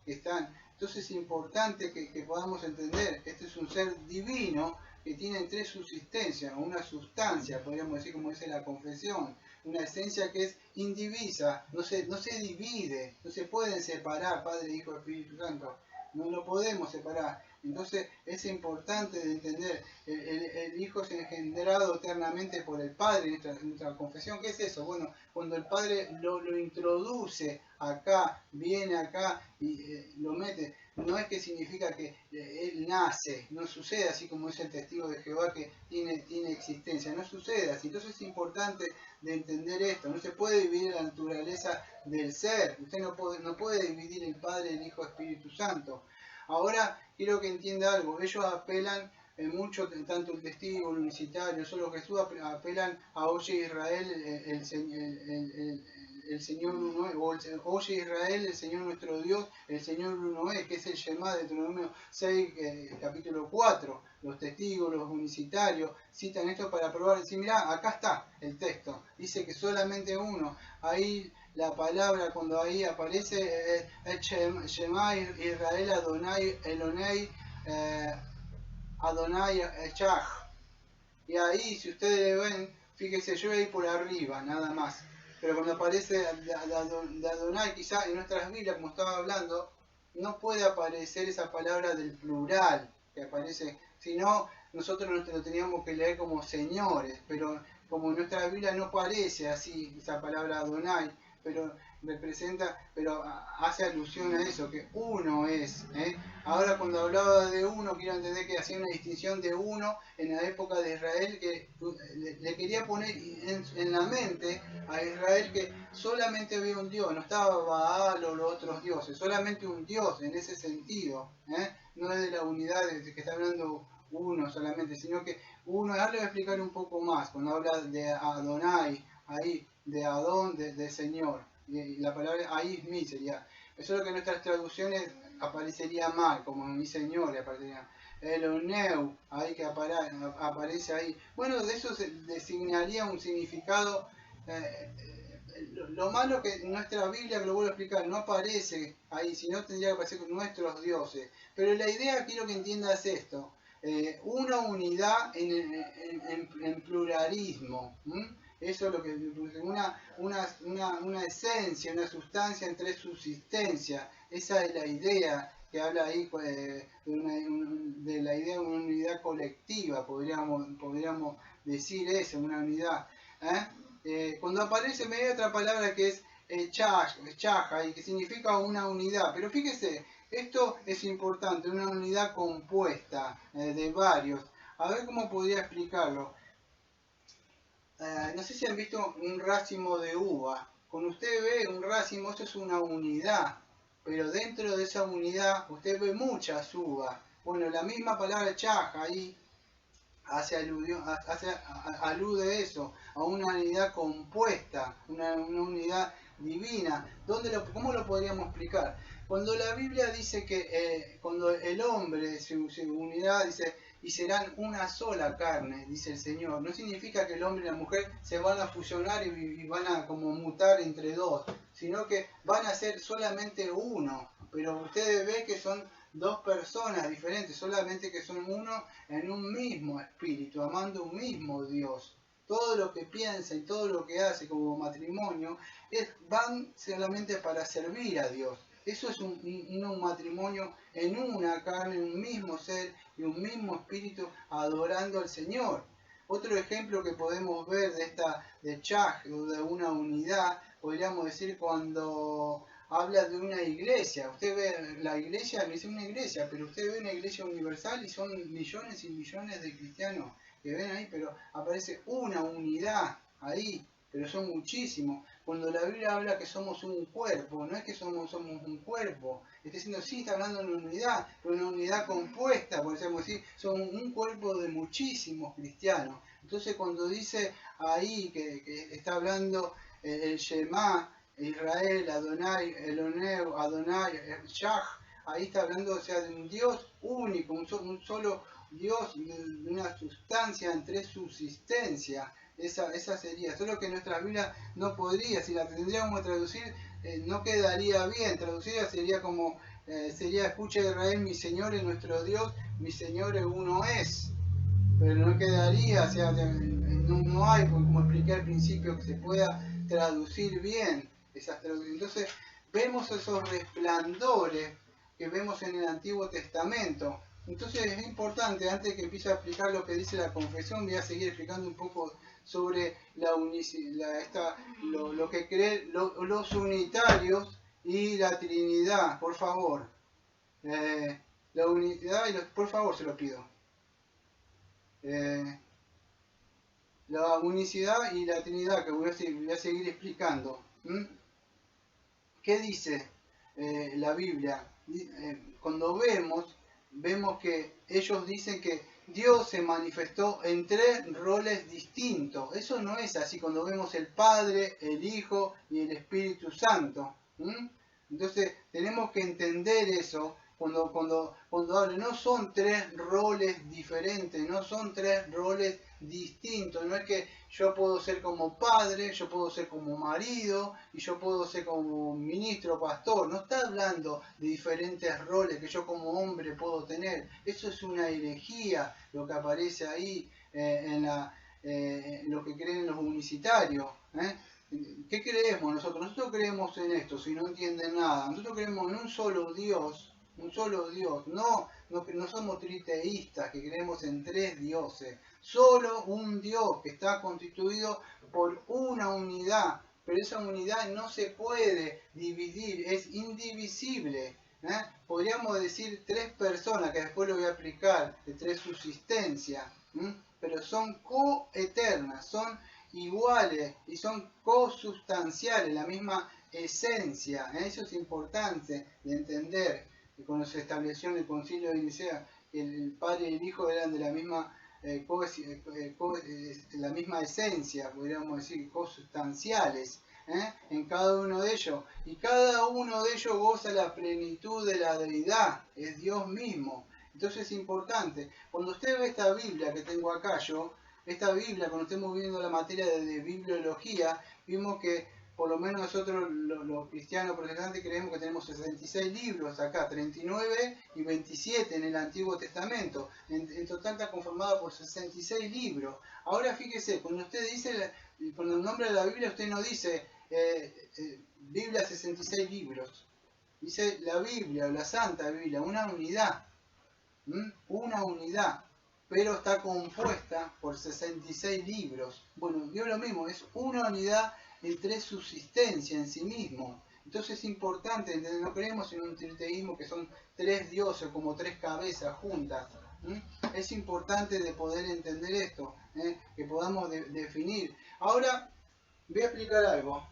que están. Entonces es importante que podamos entender que este es un ser divino que tiene tres subsistencias, una sustancia, podríamos decir, como dice la confesión, una esencia que es indivisa, no se divide, no se pueden separar Padre, Hijo y Espíritu Santo, no lo podemos separar. Entonces es importante de entender, el Hijo es engendrado eternamente por el Padre en nuestra confesión. ¿Qué es eso? Bueno, cuando el Padre lo introduce acá, viene acá y lo mete, no es que significa que Él nace, no sucede así como es el testigo de Jehová que tiene existencia, no sucede así. Entonces es importante de entender esto, no se puede dividir la naturaleza del ser, usted no puede dividir el Padre, el Hijo, Espíritu Santo. Ahora quiero que entienda algo, ellos apelan mucho, tanto el testigo, el unicitario, solo Jesús, apelan a Oye Israel, el Señor uno es, o Oye Israel, el Señor nuestro Dios, el Señor uno es, que es el Shema de Deuteronomio 6, capítulo 4. Los testigos, los unicitarios, citan esto para probar, decir, mirá, acá está el texto, dice que solamente uno. Ahí la palabra, cuando ahí aparece, Shema Israel Adonai Elonei Adonai Echach. Y ahí, si ustedes ven, fíjense, yo voy a ir por arriba, nada más. Pero cuando aparece de Adonai, quizá en nuestras Biblias, como estaba hablando, no puede aparecer esa palabra del plural que aparece, sino nosotros lo teníamos que leer como señores, pero como en nuestra Biblia no aparece así esa palabra Adonai, pero hace alusión a eso, que uno es. Ahora cuando hablaba de uno, quiero entender que hacía una distinción de uno en la época de Israel, que le quería poner en la mente a Israel que solamente había un Dios, no estaba Baal o los otros dioses, solamente un Dios en ese sentido. No es de la unidad de que está hablando uno solamente, sino que uno. Ahora le voy a explicar un poco más, cuando habla de Adonai, ahí, de Adón, de Señor, y la palabra ahí es mi sería. Eso es lo que en nuestras traducciones aparecería mal, como mi Señor le aparecería. Eloneu, ahí que aparece ahí. Bueno, de eso se designaría un significado. Lo malo que en nuestra Biblia, que lo vuelvo a explicar, no aparece ahí, sino tendría que aparecer con nuestros dioses. Pero la idea, quiero que entiendas esto, una unidad en pluralismo. Eso es lo que una esencia, una sustancia en tres subsistencias. Esa es la idea que habla ahí de la idea de una unidad colectiva, podríamos decir eso, una unidad. Cuando aparece me hay otra palabra que es chaja, y que significa una unidad, pero fíjese, esto es importante, una unidad compuesta de varios. A ver cómo podría explicarlo. No sé si han visto un racimo de uva. Cuando usted ve un racimo, eso es una unidad, pero dentro de esa unidad usted ve muchas uvas. Bueno, la misma palabra chaja ahí alude eso, a una unidad compuesta, una unidad divina. ¿Cómo lo podríamos explicar? Cuando la Biblia dice que cuando el hombre, su unidad, dice y serán una sola carne, dice el Señor. No significa que el hombre y la mujer se van a fusionar y van a como mutar entre dos, sino que van a ser solamente uno. Pero ustedes ven que son dos personas diferentes, solamente que son uno en un mismo espíritu, amando un mismo Dios. Todo lo que piensa y todo lo que hace como matrimonio van solamente para servir a Dios. Eso es un matrimonio en una carne, un mismo ser y un mismo espíritu adorando al Señor. Otro ejemplo que podemos ver de Chaj, de una unidad, podríamos decir cuando habla de una iglesia. Usted ve la iglesia, dice una iglesia, pero usted ve una iglesia universal y son millones y millones de cristianos que ven ahí, pero aparece una unidad ahí, pero son muchísimos. Cuando la Biblia habla que somos un cuerpo, no es que somos un cuerpo, está diciendo, sí, está hablando de una unidad, pero una unidad compuesta, por ejemplo, decir, son un cuerpo de muchísimos cristianos. Entonces cuando dice ahí que está hablando el Shema, Israel, Adonai, Eloneu, Adonai, Shach, ahí está hablando, o sea, de un Dios único, un solo Dios, de una sustancia en tres subsistencias. Esa sería, solo que nuestra Biblia no podría, si la tendríamos que traducir, no quedaría bien. Traducida sería como, sería, escucha Israel, mi Señor es nuestro Dios, mi Señor es uno es. Pero no quedaría, o sea, no hay, como expliqué al principio, que se pueda traducir bien esas traducciones. Entonces, vemos esos resplandores que vemos en el Antiguo Testamento. Entonces es importante, antes de que empiece a explicar lo que dice la confesión, voy a seguir explicando un poco sobre lo que creen los unitarios y la Trinidad, por favor. La unidad, por favor, se lo pido. La unicidad y la Trinidad, que voy a seguir explicando. ¿Qué dice la Biblia? Cuando vemos que ellos dicen que Dios se manifestó en tres roles distintos. Eso no es así cuando vemos el Padre, el Hijo y el Espíritu Santo. Entonces tenemos que entender eso. Cuando habla, no son tres roles diferentes, no son tres roles distintos, no es que yo puedo ser como padre, yo puedo ser como marido y yo puedo ser como ministro, pastor. No está hablando de diferentes roles que yo como hombre puedo tener. Eso es una herejía lo que aparece ahí en lo que creen los unicitarios. ¿Qué creemos nosotros? Nosotros creemos en esto, si no entienden nada. Nosotros creemos en un solo Dios. No somos triteístas que creemos en tres dioses, solo un Dios que está constituido por una unidad, pero esa unidad no se puede dividir, es indivisible. Podríamos decir tres personas, que después lo voy a explicar, de tres subsistencias, pero son coeternas, son iguales y son cosustanciales, la misma esencia. Eso es importante de entender. Cuando se estableció en el concilio de Nicea, el Padre y el Hijo eran de la misma, la misma esencia, podríamos decir, cosustanciales en cada uno de ellos. Y cada uno de ellos goza la plenitud de la deidad, es Dios mismo. Entonces es importante, cuando usted ve esta Biblia que tengo acá esta Biblia, cuando estemos viendo la materia de bibliología, vimos que por lo menos nosotros los cristianos protestantes creemos que tenemos 66 libros acá, 39 y 27 en el Antiguo Testamento. En total está conformado por 66 libros. Ahora fíjese, cuando usted dice, cuando nombra la Biblia, usted no dice Biblia 66 libros. Dice la Biblia o la Santa Biblia, una unidad. Una unidad. Pero está compuesta por 66 libros. Bueno, Dios lo mismo, es una unidad en tres subsistencias en sí mismo. Entonces es importante, no creemos en un triteísmo que son tres dioses como tres cabezas juntas. Es importante de poder entender esto, que podamos definir. Ahora voy a explicar algo.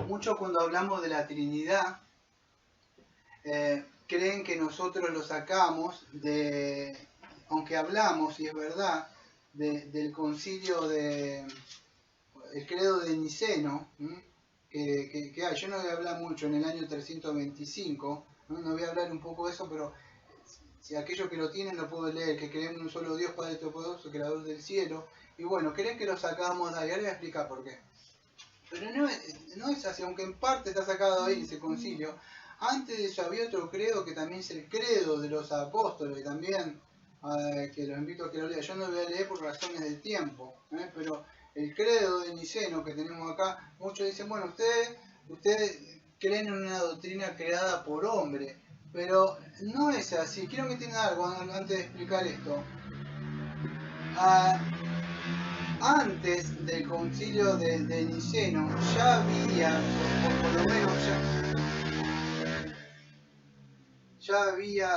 Muchos cuando hablamos de la Trinidad, creen que nosotros lo sacamos aunque hablamos, y es verdad, del concilio el credo de Niceno, que hay. Yo no voy a hablar mucho en el año 325, no voy a hablar un poco de eso, pero si aquellos que lo tienen lo puedo leer, que creemos en un solo Dios, Padre Todopoderoso, Creador del cielo. Y bueno, creen que lo sacamos de ahí, ahora voy a explicar por qué. Pero no es así, aunque en parte está sacado ahí ese concilio. Antes de eso había otro credo que también es el credo de los apóstoles, también, que los invito a que lo lean. Yo no lo voy a leer por razones de tiempo, pero el credo de Niceno que tenemos acá, muchos dicen, bueno, ustedes creen en una doctrina creada por hombre, pero no es así. Quiero que entiendan algo antes de explicar esto. Antes del concilio de Niceno ya había, por lo menos ya había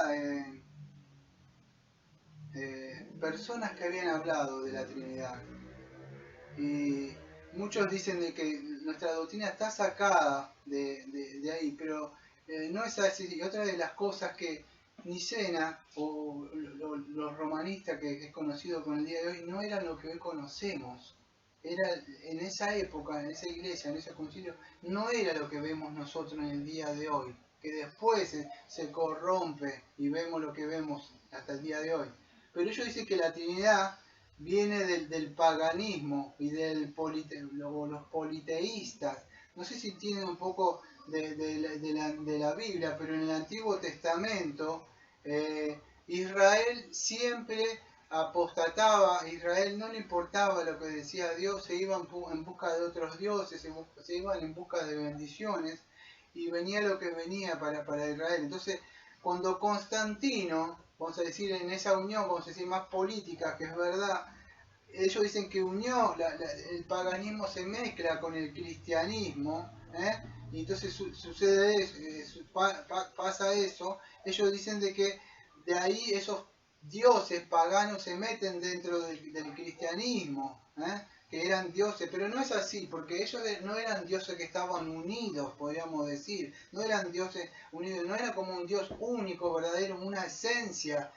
personas que habían hablado de la Trinidad. Y muchos dicen de que nuestra doctrina está sacada de ahí, pero no es así. Y otra de las cosas que Nicena o los romanistas, que es conocido con el día de hoy, no eran lo que hoy conocemos. Era en esa época, en esa iglesia, en ese concilio, no era lo que vemos nosotros en el día de hoy, que después se corrompe y vemos lo que vemos hasta el día de hoy. Pero ellos dicen que la Trinidad viene del paganismo y los politeístas. No sé si tienen un poco de la Biblia, pero en el Antiguo Testamento Israel siempre apostataba. A Israel no le importaba lo que decía Dios, se iban en busca de otros dioses, se iban en busca de bendiciones, y venía lo que venía para Israel. Entonces, cuando Constantino, vamos a decir, en esa unión, vamos a decir, más política, que es verdad, ellos dicen que el paganismo se mezcla con el cristianismo, y entonces sucede eso, pasa eso. Ellos dicen de que de ahí esos dioses paganos se meten dentro del cristianismo, que eran dioses, pero no es así, porque ellos no eran dioses que estaban unidos, podríamos decir, no eran dioses unidos, no era como un Dios único, verdadero, una esencia.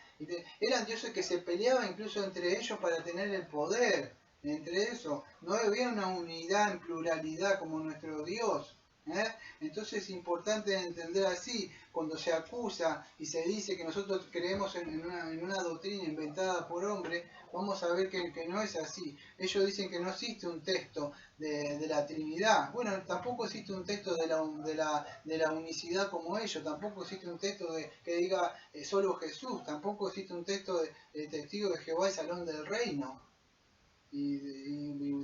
Eran dioses que se peleaban incluso entre ellos para tener el poder. Entre eso, no había una unidad en pluralidad como nuestro Dios. Entonces es importante entender así, cuando se acusa y se dice que nosotros creemos en una doctrina inventada por hombre, vamos a ver que no es así. Ellos dicen que no existe un texto de la Trinidad. Bueno, tampoco existe un texto de la unicidad como ellos, tampoco existe un texto que diga solo Jesús, tampoco existe un texto de Testigo de Jehová y Salón del Reino y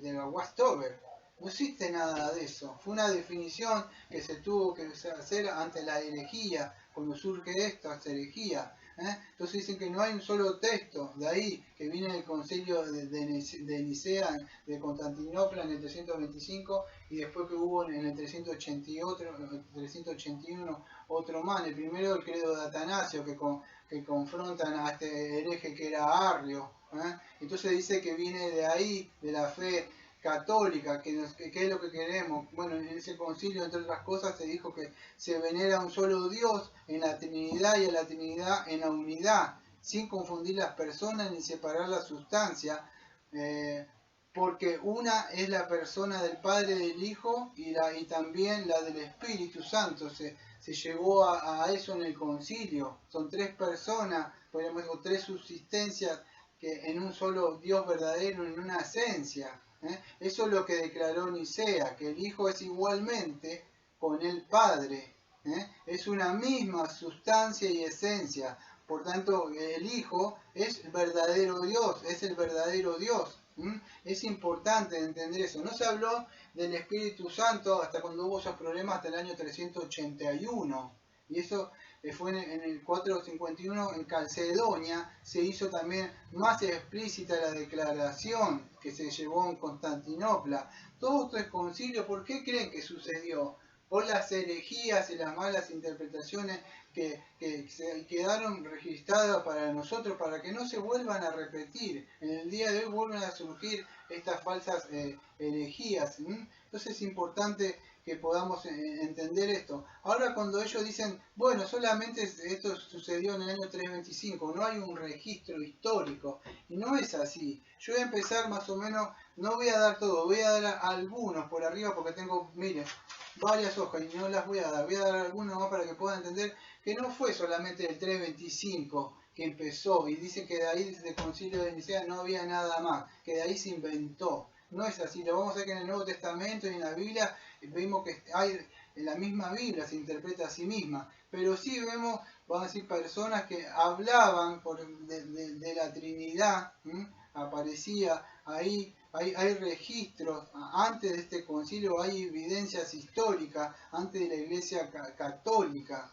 de la Westover. No existe nada de eso. Fue una definición que se tuvo que hacer ante la herejía, cuando surge esta herejía. Entonces dicen que no hay un solo texto de ahí, que viene del concilio de Nicea, de Constantinopla en el 325, y después que hubo en el 381 otro más. El primero, el credo de Atanasio, que confrontan a este hereje que era Arrio. Entonces dice que viene de ahí, de la fe católica, que es lo que queremos. Bueno, en ese concilio, entre otras cosas, se dijo que se venera a un solo Dios en la Trinidad y a la Trinidad en la unidad, sin confundir las personas ni separar la sustancia, porque una es la persona del Padre, del Hijo y también la del Espíritu Santo. Se llegó a eso en el concilio. Son tres personas, podríamos decir, tres subsistencias que en un solo Dios verdadero, en una esencia. Eso es lo que declaró Nicea, que el Hijo es igualmente con el Padre. Es una misma sustancia y esencia. Por tanto, el Hijo es el verdadero Dios, es el verdadero Dios. Es importante entender eso. No se habló del Espíritu Santo hasta cuando hubo esos problemas, hasta el año 381. Y eso fue en el 451 en Calcedonia. Se hizo también más explícita la declaración que se llevó en Constantinopla. Todos estos concilios, ¿por qué creen que sucedió? Por las herejías y las malas interpretaciones que se quedaron registradas para nosotros, para que no se vuelvan a repetir. En el día de hoy vuelven a surgir estas falsas herejías. Entonces es importante que podamos entender esto. Ahora cuando ellos dicen, bueno, solamente esto sucedió en el año 325, no hay un registro histórico, y no es así. Yo voy a empezar más o menos, no voy a dar todo, voy a dar algunos por arriba porque tengo, miren, varias hojas y no las voy a dar algunos más para que puedan entender que no fue solamente el 325 que empezó, y dice que de ahí, desde el concilio de Nicea, no había nada más, que de ahí se inventó. No es así, lo vamos a ver que en el Nuevo Testamento y en la Biblia vemos que hay, en la misma Biblia se interpreta a sí misma, pero sí vemos, vamos a decir, personas que hablaban de la Trinidad, aparecía ahí, hay registros, antes de este concilio hay evidencias históricas, antes de la Iglesia católica,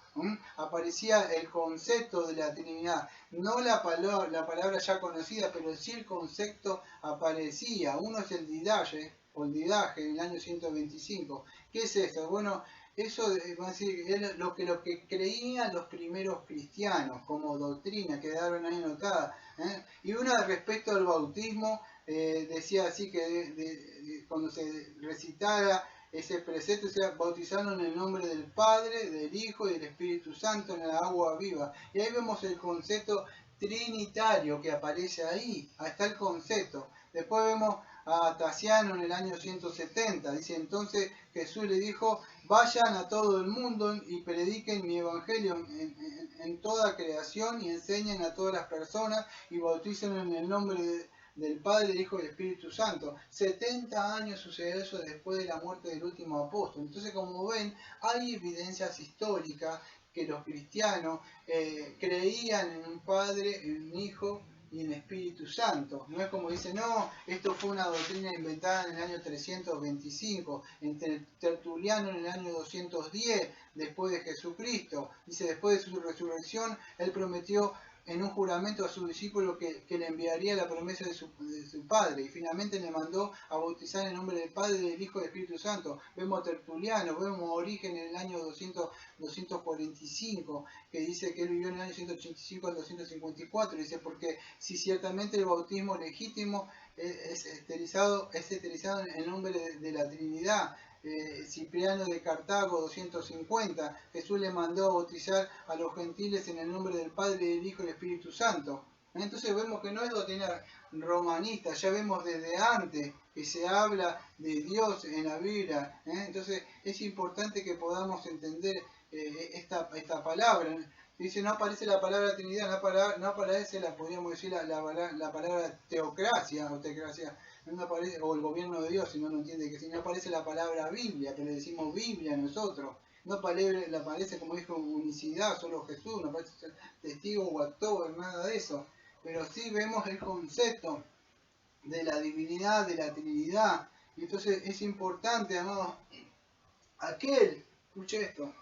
aparecía el concepto de la Trinidad, no la palabra ya conocida, pero sí el concepto aparecía. Uno es el didaje, o el didaje, en el año 125. ¿Qué es esto? Bueno, eso va a decir, es lo que creían los primeros cristianos como doctrina, quedaron ahí anotadas. Y una respecto al bautismo, decía así que cuando se recitara ese precepto, se bautizaron en el nombre del Padre, del Hijo y del Espíritu Santo en el agua viva. Y ahí vemos el concepto trinitario que aparece ahí, está el concepto. Después vemos a Tasiano en el año 170, dice entonces Jesús le dijo, vayan a todo el mundo y prediquen mi evangelio en toda creación y enseñen a todas las personas y bauticen en el nombre del Padre, del Hijo y del Espíritu Santo. 70 años sucedió eso después de la muerte del último apóstol. Entonces, como ven, hay evidencias históricas que los cristianos creían en un Padre, en un Hijo y en Espíritu Santo. No es como dice, no, esto fue una doctrina inventada en el año 325, entre Tertuliano en el año 210, después de Jesucristo. Dice, después de su resurrección, él prometió en un juramento a su discípulo que le enviaría la promesa de su Padre, y finalmente le mandó a bautizar en el nombre del Padre, del Hijo y del Espíritu Santo. Vemos a Tertuliano, vemos a Origen en el año 245, que dice que él vivió en el año 185 al 254, dice, porque si ciertamente el bautismo legítimo es esterilizado en el nombre de la Trinidad. Cipriano de Cartago 250, Jesús le mandó a bautizar a los gentiles en el nombre del Padre, del Hijo y del Espíritu Santo. Entonces vemos que no es doctrina romanista, ya vemos desde antes que se habla de Dios en la Biblia. Entonces es importante que podamos entender esta palabra. Dice, no aparece la palabra Trinidad, no aparece podríamos decir, la palabra teocracia o teocracia. No aparece, o el gobierno de Dios, si no entiende que si no aparece la palabra Biblia, que le decimos Biblia nosotros, no aparece como dijo unicidad, solo Jesús, no aparece testigo o actor, nada de eso, pero sí vemos el concepto de la divinidad, de la Trinidad, y entonces es importante, amados, escuche esto,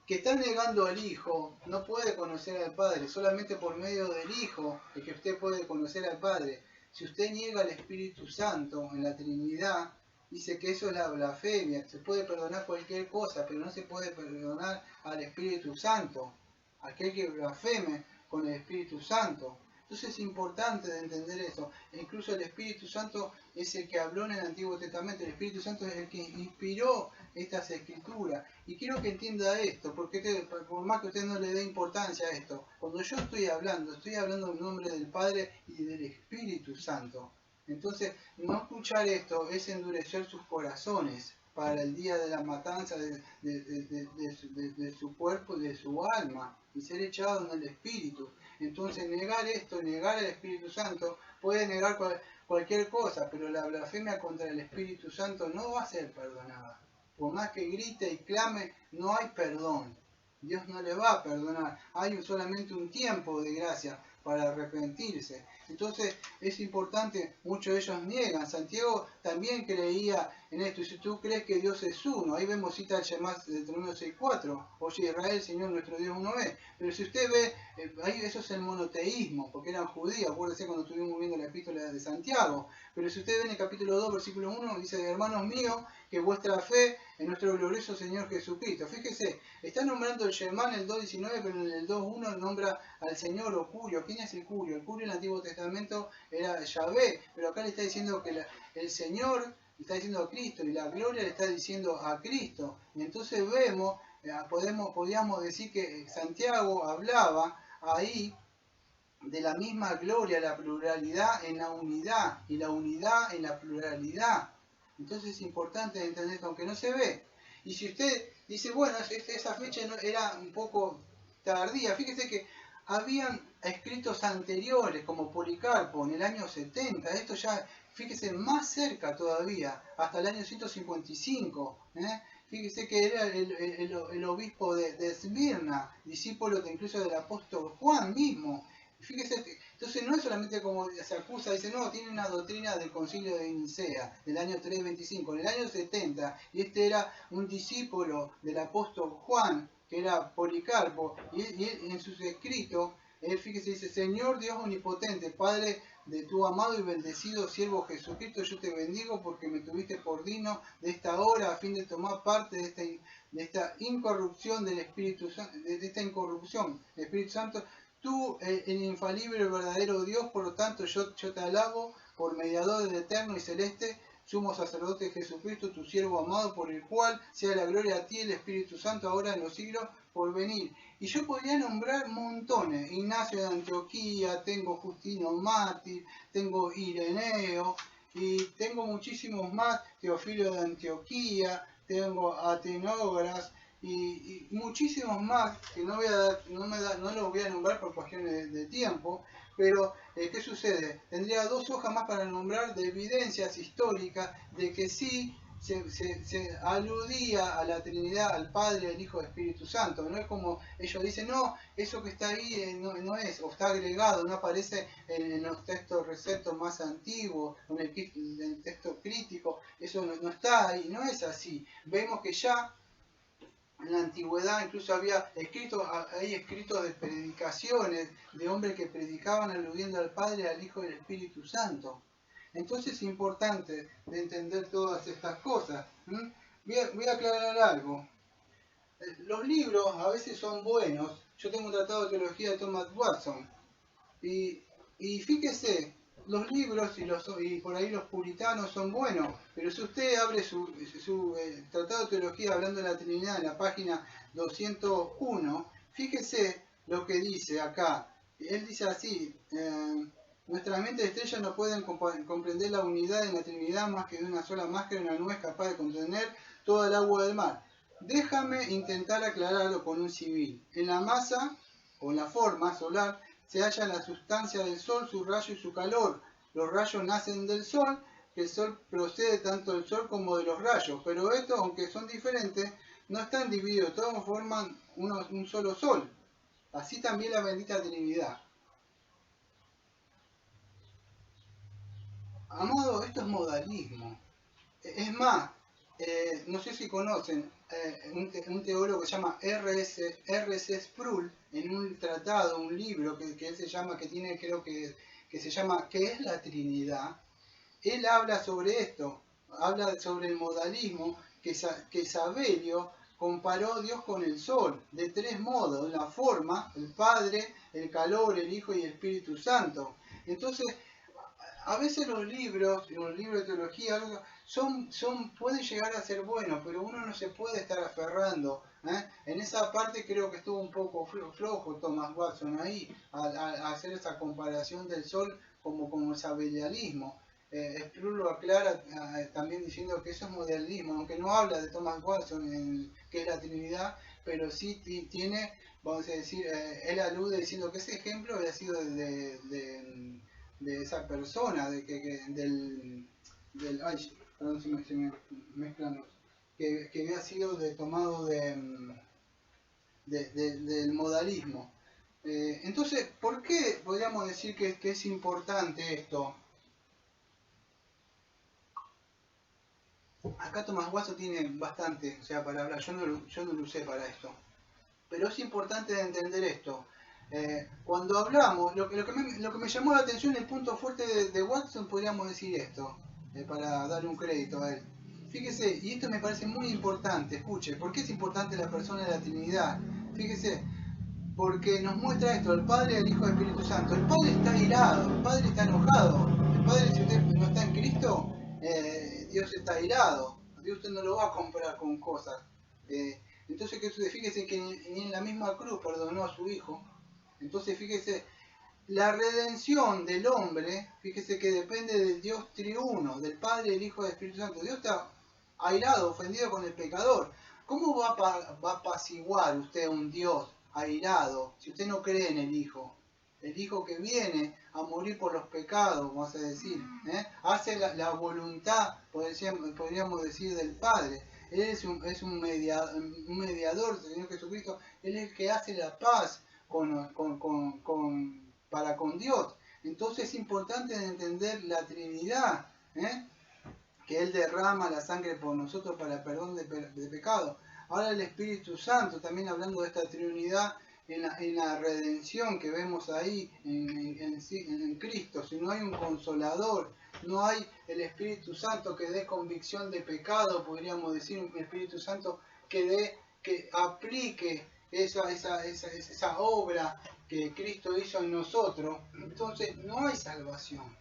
que está negando al Hijo, no puede conocer al Padre, solamente por medio del Hijo es que usted puede conocer al Padre. Si usted niega al Espíritu Santo en la Trinidad, dice que eso es la blasfemia. Se puede perdonar cualquier cosa, pero no se puede perdonar al Espíritu Santo, aquel que blasfeme con el Espíritu Santo. Entonces es importante de entender eso. E incluso el Espíritu Santo es el que habló en el Antiguo Testamento, el Espíritu Santo es el que inspiró estas escrituras. Y quiero que entienda esto, porque por más que usted no le dé importancia a esto, cuando yo estoy hablando en nombre del Padre y del Espíritu Santo. Entonces, no escuchar esto es endurecer sus corazones para el día de la matanza de su cuerpo y de su alma, y ser echado en el Espíritu. Entonces, negar esto, negar al Espíritu Santo, puede negar cualquier cosa, pero la blasfemia contra el Espíritu Santo no va a ser perdonada. Por más que grite y clame, no hay perdón. Dios no le va a perdonar. Hay solamente un tiempo de gracia para arrepentirse. Entonces es importante, muchos de ellos niegan. Santiago también creía en esto. Y si tú crees que Dios es uno, ahí vemos cita al Shema de Deuteronomio 6:4. Oye Israel, Señor nuestro Dios uno es. Pero si usted ve, ahí eso es el monoteísmo, porque eran judíos. Acuérdense cuando estuvimos viendo la epístola de Santiago. Pero si usted ve en el capítulo 2, versículo 1, dice, hermanos míos, que vuestra fe en nuestro glorioso Señor Jesucristo. Fíjese, está nombrando el Shema en el 2.19, pero en el 2.1 nombra al Señor o Curio. ¿Quién es el Curio? El Curio en el Antiguo Testamento era Yahvé, pero acá le está diciendo que el Señor está diciendo a Cristo, y la gloria le está diciendo a Cristo. Y entonces vemos, podríamos decir que Santiago hablaba ahí de la misma gloria, la pluralidad en la unidad, y la unidad en la pluralidad. Entonces es importante entender esto, aunque no se ve. Y si usted dice, bueno, esa fecha era un poco tardía, fíjese que habían escritos anteriores, como Policarpo, en el año 70, esto ya, fíjese, más cerca todavía, hasta el año 155, Fíjese que era el obispo de Esmirna, discípulo incluso del apóstol Juan mismo. Fíjese, entonces no es solamente como se acusa, dice, no, tiene una doctrina del concilio de Nicea, del año 325, en el año 70, y este era un discípulo del apóstol Juan, que era Policarpo, y en sus escritos, él, fíjese, dice, Señor Dios omnipotente, Padre de tu amado y bendecido siervo Jesucristo, yo te bendigo porque me tuviste por digno de esta hora a fin de tomar parte de esta incorrupción del Espíritu Santo, de esta incorrupción del Espíritu Santo. Tú, el infalible y verdadero Dios, por lo tanto yo te alabo por mediador del eterno y celeste sumo sacerdote Jesucristo, tu siervo amado, por el cual sea la gloria a ti, el Espíritu Santo, ahora en los siglos por venir. Y yo podría nombrar montones, Ignacio de Antioquía, tengo Justino Mártir, tengo Ireneo, y tengo muchísimos más, Teofilo de Antioquía, tengo Atenógoras, y muchísimos más que no los voy a nombrar por cuestiones de tiempo, pero ¿qué sucede? Tendría 2 hojas más para nombrar de evidencias históricas de que sí se aludía a la Trinidad, al Padre, al Hijo y al Espíritu Santo. No es como ellos dicen, no, eso que está ahí no es, o está agregado, no aparece en los textos receptos más antiguos, en el texto crítico, eso no está ahí, no es así. Vemos que ya en la antigüedad incluso hay escritos de predicaciones de hombres que predicaban aludiendo al Padre, al Hijo y al Espíritu Santo. Entonces es importante de entender todas estas cosas. Voy a aclarar algo. Los libros a veces son buenos. Yo tengo un tratado de teología de Thomas Watson. Y fíjese, los libros y por ahí los puritanos son buenos, pero si usted abre su tratado de teología hablando de la Trinidad en la página 201, fíjese lo que dice acá. Él dice así, nuestras mentes estrellas no pueden comprender la unidad en la Trinidad más que de una sola máscara, una nube es capaz de contener toda el agua del mar. Déjame intentar aclararlo con un símil. En la masa o en la forma solar se halla la sustancia del Sol, su rayo y su calor. Los rayos nacen del Sol, que el Sol procede tanto del Sol como de los rayos, pero estos, aunque son diferentes, no están divididos, todos forman un solo Sol. Así también la bendita Trinidad. Amado, esto es modalismo. Es más, no sé si conocen un teólogo que se llama R.C. Sproul, en un tratado, un libro que él se llama, que tiene, creo que se llama ¿Qué es la Trinidad? Él habla sobre esto, habla sobre el modalismo, que Sabelio comparó a Dios con el Sol, de 3 modos: la forma, el Padre, el calor, el Hijo y el Espíritu Santo. Entonces, a veces los libros de teología pueden llegar a ser buenos, pero uno no se puede estar aferrando. En esa parte creo que estuvo un poco flojo Thomas Watson ahí, al hacer esa comparación del Sol como el sabelianismo. Sproul lo aclara también diciendo que eso es modalismo, aunque no habla de Thomas Watson, que es la Trinidad, pero sí tiene, vamos a decir, él alude diciendo que ese ejemplo había sido de esa persona, perdón si me mezclan, que había sido tomado del modalismo. Entonces, ¿por qué podríamos decir que es importante esto? Acá Thomas Watson tiene bastante, para hablar, yo no lo usé para esto, pero es importante entender esto. Cuando hablamos, lo que me llamó la atención, el punto fuerte de Watson, podríamos decir esto, para darle un crédito a él. Fíjese, y esto me parece muy importante, escuche, ¿por qué es importante la persona de la Trinidad? Fíjese, porque nos muestra esto, el Padre, el Hijo y el Espíritu Santo. El Padre está irado, el Padre está enojado. El Padre, si usted no está en Cristo, Dios está airado. Dios usted no lo va a comprar con cosas. Entonces, fíjese que ni en la misma cruz perdonó a su hijo. Entonces, fíjese, la redención del hombre, fíjese que depende del Dios triuno, del Padre, el Hijo y el Espíritu Santo. Dios está airado, ofendido con el pecador. ¿Cómo va a apaciguar usted a un Dios airado si usted no cree en el Hijo? El Hijo que viene a morir por los pecados, vamos a decir, hace la voluntad, podríamos decir, del Padre. Él es un mediador del Señor Jesucristo. Él es el que hace la paz para con Dios. Entonces es importante entender la Trinidad, que Él derrama la sangre por nosotros para el perdón de pecado. Ahora el Espíritu Santo, también hablando de esta Trinidad, en la redención que vemos ahí en Cristo. Si no hay un consolador, no hay el Espíritu Santo que dé convicción de pecado, podríamos decir, un Espíritu Santo que aplique esa obra que Cristo hizo en nosotros, entonces no hay salvación.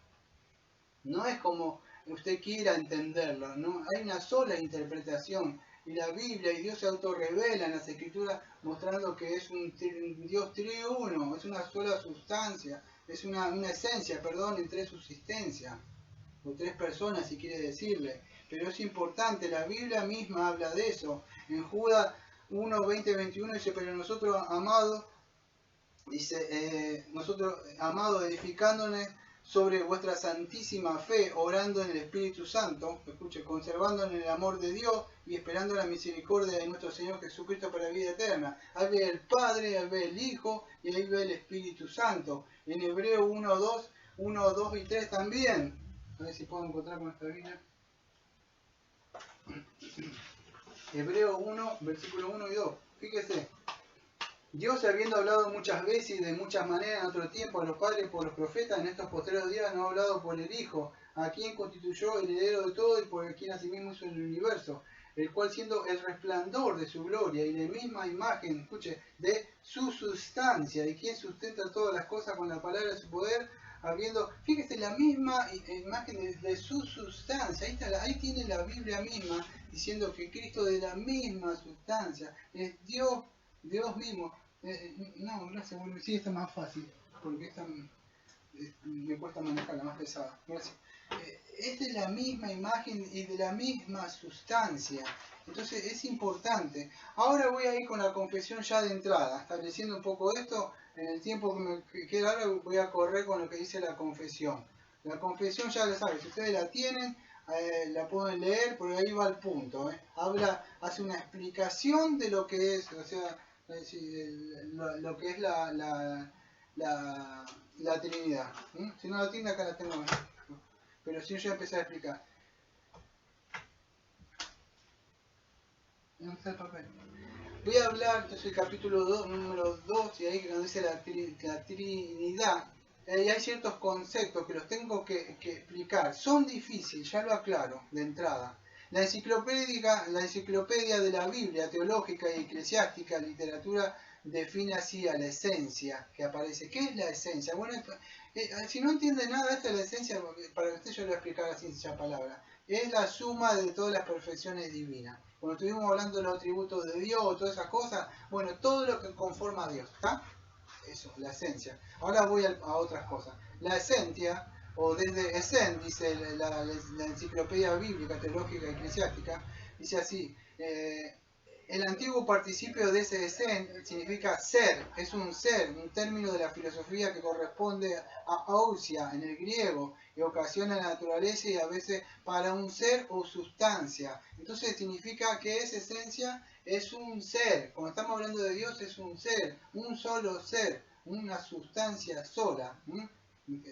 No es como usted quiera entenderlo, no hay una sola interpretación. Y la Biblia y Dios se autorrevela en las Escrituras mostrando que es un Dios triuno, es una sola sustancia, es una esencia, perdón, en tres subsistencias, o tres personas si quiere decirle. Pero es importante, la Biblia misma habla de eso. En Judas 1, 20, 21 dice, pero nosotros, amados, edificándonos sobre vuestra santísima fe, orando en el Espíritu Santo, escuche, conservando en el amor de Dios y esperando la misericordia de nuestro Señor Jesucristo para la vida eterna. Ahí ve el Padre, ahí ve el Hijo y ahí ve el Espíritu Santo. En Hebreo 1, 2 y 3 también. A ver si puedo encontrar con esta Biblia. Hebreo 1, versículo 1 y 2. Fíjese. Dios, habiendo hablado muchas veces y de muchas maneras en otro tiempo a los padres por los profetas, en estos postreros días no ha hablado por el Hijo, a quien constituyó heredero de todo y por quien asimismo hizo el universo, el cual siendo el resplandor de su gloria y la misma imagen, escuche, de su sustancia, y quien sustenta todas las cosas con la palabra de su poder, fíjese, la misma imagen de su sustancia, ahí tiene la Biblia misma, diciendo que Cristo de la misma sustancia, es Dios mismo. No, gracias, bueno, sí, esta es más fácil, porque esta me cuesta manejarla, más pesada. Gracias. Es de la misma imagen y de la misma sustancia. Entonces es importante. Ahora voy a ir con la confesión ya de entrada, estableciendo un poco esto. En el tiempo que me queda ahora voy a correr con lo que dice la confesión. La confesión ya la saben, si ustedes la tienen, la pueden leer, porque ahí va el punto. Hace una explicación de lo que es, o sea, lo que es la Trinidad. Si no la tiene, acá la tengo. Pero si yo ya empecé a explicar. ¿Dónde está el papel? Voy a hablar, entonces, el capítulo 2, número 2, y ahí que nos dice la Trinidad. Y hay ciertos conceptos que los tengo que explicar. Son difíciles, ya lo aclaro de entrada. La enciclopedia de la Biblia teológica y eclesiástica, literatura, define así a la esencia que aparece. ¿Qué es la esencia? Bueno, si no entiende nada, esta es la esencia, para usted yo le voy a explicar así en esa palabra. Es la suma de todas las perfecciones divinas. Cuando estuvimos hablando de los atributos de Dios, todas esas cosas, bueno, todo lo que conforma a Dios, ¿está? Eso, la esencia. Ahora voy a otras cosas. La esencia, o desde Esen, dice la enciclopedia bíblica, teológica y eclesiástica, dice así, el antiguo participio de ese Esen significa ser, es un ser, un término de la filosofía que corresponde a ousia en el griego, y ocasiona la naturaleza y a veces para un ser o sustancia. Entonces significa que esa esencia es un ser. Cuando estamos hablando de Dios es un ser, un solo ser, una sustancia sola.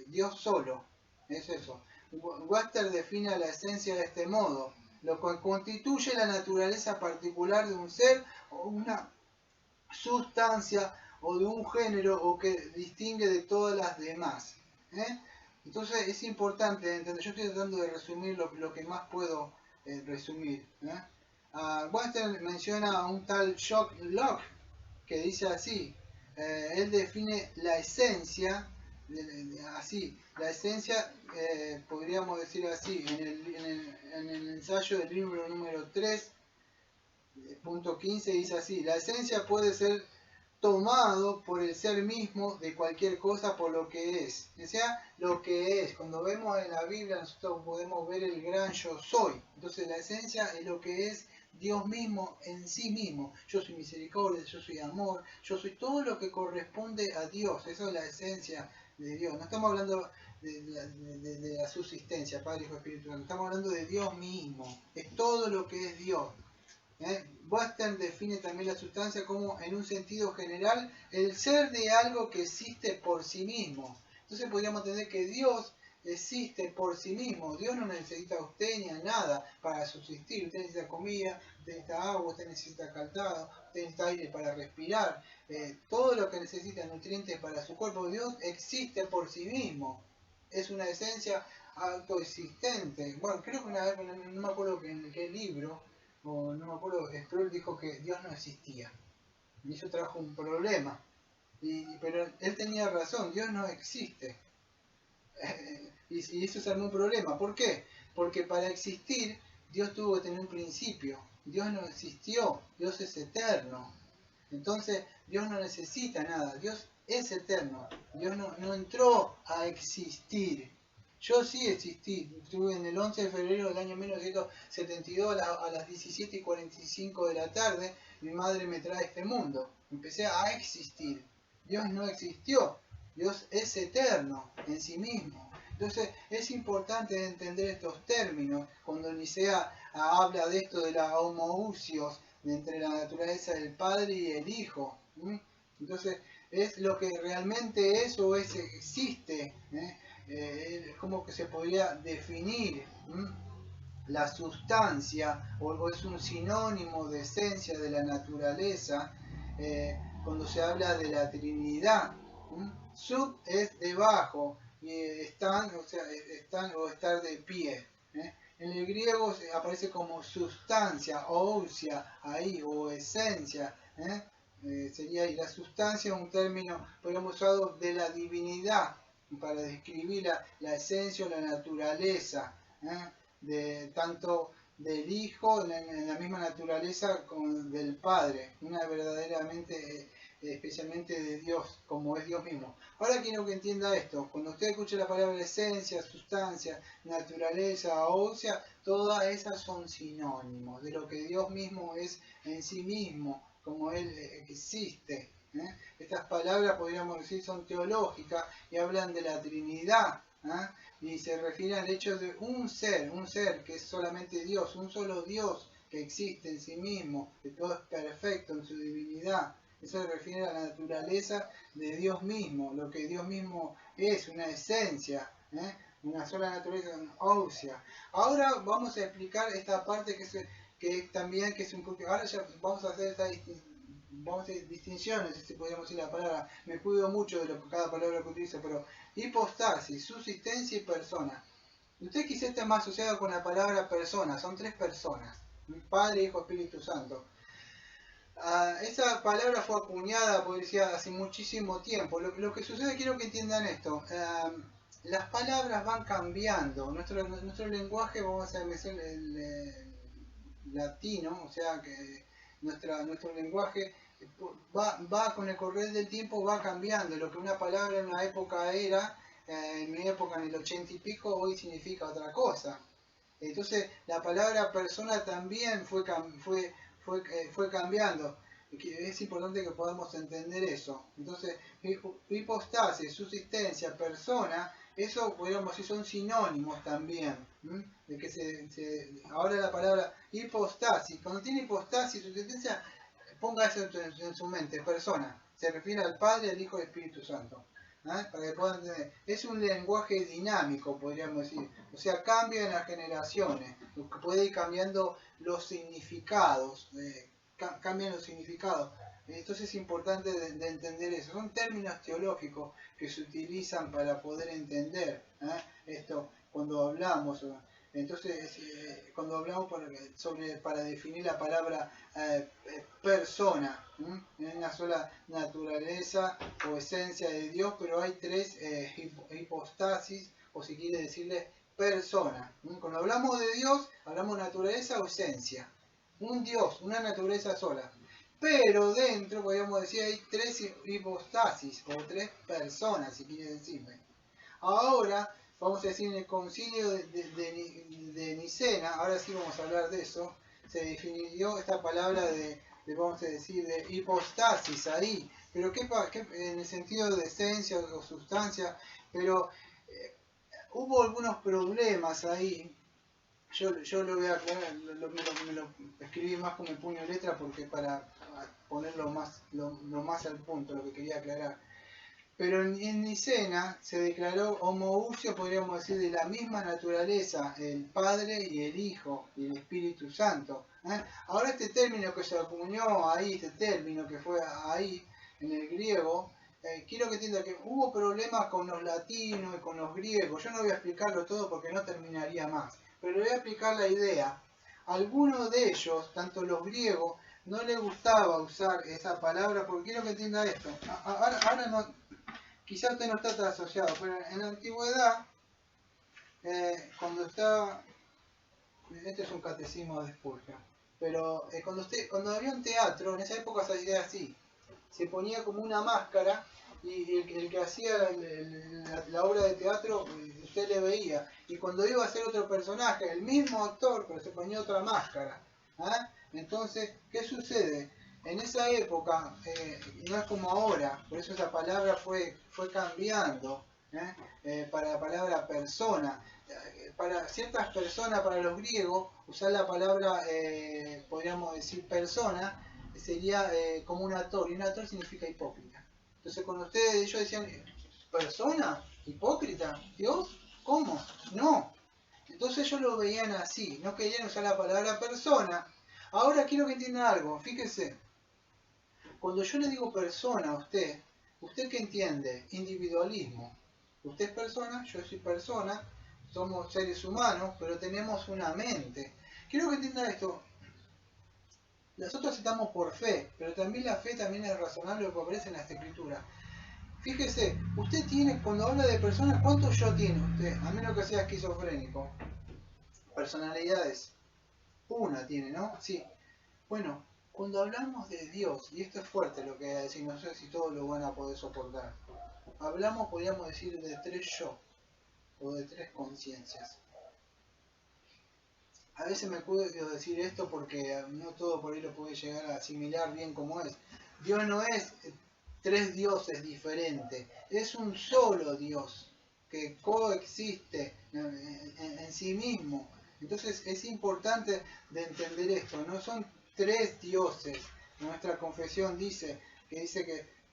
Dios solo, es eso. Webster define la esencia de este modo: lo que constituye la naturaleza particular de un ser o una sustancia o de un género o que distingue de todas las demás. Entonces es importante entender. Yo estoy tratando de resumir lo que más puedo resumir. Webster menciona a un tal John Locke que dice así: él define la esencia así, la esencia, podríamos decir así, en el ensayo del libro número 3, punto 15, dice así: la esencia puede ser tomado por el ser mismo de cualquier cosa por lo que es. O sea, lo que es. Cuando vemos en la Biblia nosotros podemos ver el gran yo soy. Entonces la esencia es lo que es Dios mismo en sí mismo. Yo soy misericordia, yo soy amor, yo soy todo lo que corresponde a Dios. Eso es la esencia de Dios. No estamos hablando de la subsistencia, Padre, Hijo, Espíritu Santo. Estamos hablando de Dios mismo. Es todo lo que es Dios. Bostrom define también la sustancia como, en un sentido general, el ser de algo que existe por sí mismo. Entonces podríamos entender que Dios existe por sí mismo. Dios no necesita a usted ni a nada para subsistir. Usted necesita comida, usted necesita agua, usted necesita calzado, usted necesita aire para respirar. Todo lo que necesita, nutrientes para su cuerpo, Dios existe por sí mismo. Es una esencia autoexistente. Bueno, creo que una vez, no me acuerdo en qué libro, o no me acuerdo, Sproul dijo que Dios no existía. Y eso trajo un problema. Pero él tenía razón, Dios no existe. Y eso es un problema. ¿Por qué? Porque para existir, Dios tuvo que tener un principio. Dios no existió, Dios es eterno. Entonces, Dios no necesita nada, Dios es eterno. Dios no entró a existir. Yo sí existí, estuve en el 11 de febrero del año 1972 a las 17:45 de la tarde, mi madre me trae a este mundo, empecé a existir. Dios no existió, Dios es eterno en sí mismo. Entonces es importante entender estos términos cuando Nicea habla de esto de la homoousios, de entre la naturaleza del Padre y el Hijo. Entonces es lo que realmente es o existe. Es como que se podría definir la sustancia o es un sinónimo de esencia de la naturaleza cuando se habla de la Trinidad. Sub es debajo y están, o sea, están o estar de pie. En el griego aparece como sustancia, ousia, ahí, o esencia. Sería, y la sustancia es un término, podríamos usarlo, de la divinidad, para describir la esencia o la naturaleza, de tanto del Hijo en la misma naturaleza como del Padre, una verdaderamente, especialmente de Dios, como es Dios mismo. Ahora quiero que entienda esto: cuando usted escuche la palabra esencia, sustancia, naturaleza, ósea, todas esas son sinónimos de lo que Dios mismo es en sí mismo, como Él existe. Estas palabras, podríamos decir, son teológicas y hablan de la Trinidad, y se refieren al hecho de un ser que es solamente Dios, un solo Dios que existe en sí mismo, que todo es perfecto en su divinidad. Eso se refiere a la naturaleza de Dios mismo, lo que Dios mismo es, una esencia, una sola naturaleza, una ousia. Ahora vamos a explicar esta parte que es un poco. Ahora ya vamos a hacer esta distinciones, si podríamos decir la palabra. Me cuido mucho de cada palabra que utilizo, pero hipostasis, subsistencia y persona. Usted quizá esté más asociado con la palabra persona, son tres personas: Padre, Hijo, Espíritu Santo. Esa palabra fue acuñada, por decir, hace muchísimo tiempo. Lo que sucede, quiero que entiendan esto: las palabras van cambiando. Nuestro lenguaje, vamos a decir el latino, o sea que nuestro lenguaje va con el correr del tiempo, va cambiando. Lo que una palabra en una época era, en mi época, en el 80 y pico, hoy significa otra cosa. Entonces la palabra persona también fue cambiando. Es importante que podamos entender eso. Entonces, hipostasis, subsistencia, persona, eso podríamos decir son sinónimos también. De que ahora la palabra hipostasis, cuando tiene hipostasis, subsistencia, ponga eso en su mente: persona. Se refiere al Padre, al Hijo y al Espíritu Santo. Para que puedan entender. Es un lenguaje dinámico, podríamos decir. O sea, cambia en las generaciones. Puede ir cambiando los significados. Cambian los significados. Entonces es importante de entender eso. Son términos teológicos que se utilizan para poder entender esto cuando hablamos. Entonces, cuando hablamos para definir la palabra persona, es una sola naturaleza o esencia de Dios, pero hay tres hipostasis, o si quiere decirle persona. Cuando hablamos de Dios, hablamos de naturaleza o esencia. Un Dios, una naturaleza sola. Pero dentro, podríamos decir, hay tres hipostasis, o tres personas, si quiere decirme. Ahora, vamos a decir, en el concilio de Nicena, ahora sí vamos a hablar de eso, se definió esta palabra vamos a decir, de hipostasis ahí, pero ¿qué en el sentido de esencia o sustancia? Pero hubo algunos problemas ahí. Yo lo voy a aclarar, me lo escribí más con el puño y letra porque para ponerlo lo más al punto, lo que quería aclarar. Pero en Nicena se declaró homoousia, podríamos decir, de la misma naturaleza, el Padre y el Hijo y el Espíritu Santo. Ahora este término que se acuñó ahí, este término que fue ahí en el griego, quiero que entienda que hubo problemas con los latinos y con los griegos. Yo no voy a explicarlo todo porque no terminaría más, pero le voy a explicar la idea. Algunos de ellos, tanto los griegos, no les gustaba usar esa palabra porque quiero que entienda esto. Ahora no, quizás usted no está tan asociado, pero en la antigüedad, cuando está, este es un catecismo de Spurgeon, pero cuando había un teatro, en esa época se hacía así, se ponía como una máscara y el que hacía la obra de teatro, usted le veía, y cuando iba a hacer otro personaje, el mismo actor, pero se ponía otra máscara. Entonces, ¿qué sucede? En esa época, no es como ahora, por eso esa palabra fue cambiando para la palabra persona. Para ciertas personas, para los griegos, usar la palabra, podríamos decir persona, sería como un actor, y un actor significa hipócrita. Entonces, cuando ellos decían, ¿persona? ¿Hipócrita? ¿Dios? ¿Cómo? No. Entonces ellos lo veían así, no querían usar la palabra persona. Ahora quiero que entienda algo, fíjese. Cuando yo le digo persona a usted, ¿usted qué entiende? Individualismo. Usted es persona, yo soy persona, somos seres humanos, pero tenemos una mente. Quiero que entienda esto. Nosotros estamos por fe, pero también la fe también es razonable lo que aparece en las escrituras. Fíjese, usted tiene, cuando habla de personas, ¿cuántos yo tiene usted? A menos que sea esquizofrénico. Personalidades. Una tiene, ¿no? Sí. Bueno, cuando hablamos de Dios, y esto es fuerte lo que voy a decir, no sé si todos lo van a poder soportar. Hablamos, podríamos decir, de tres yo, o de tres conciencias. A veces me puedo decir esto porque no todo por ahí lo puede llegar a asimilar bien como es. Dios no es tres dioses diferentes, es un solo Dios que coexiste en sí mismo. Entonces es importante de entender esto, no son tres dioses. Nuestra confesión dice que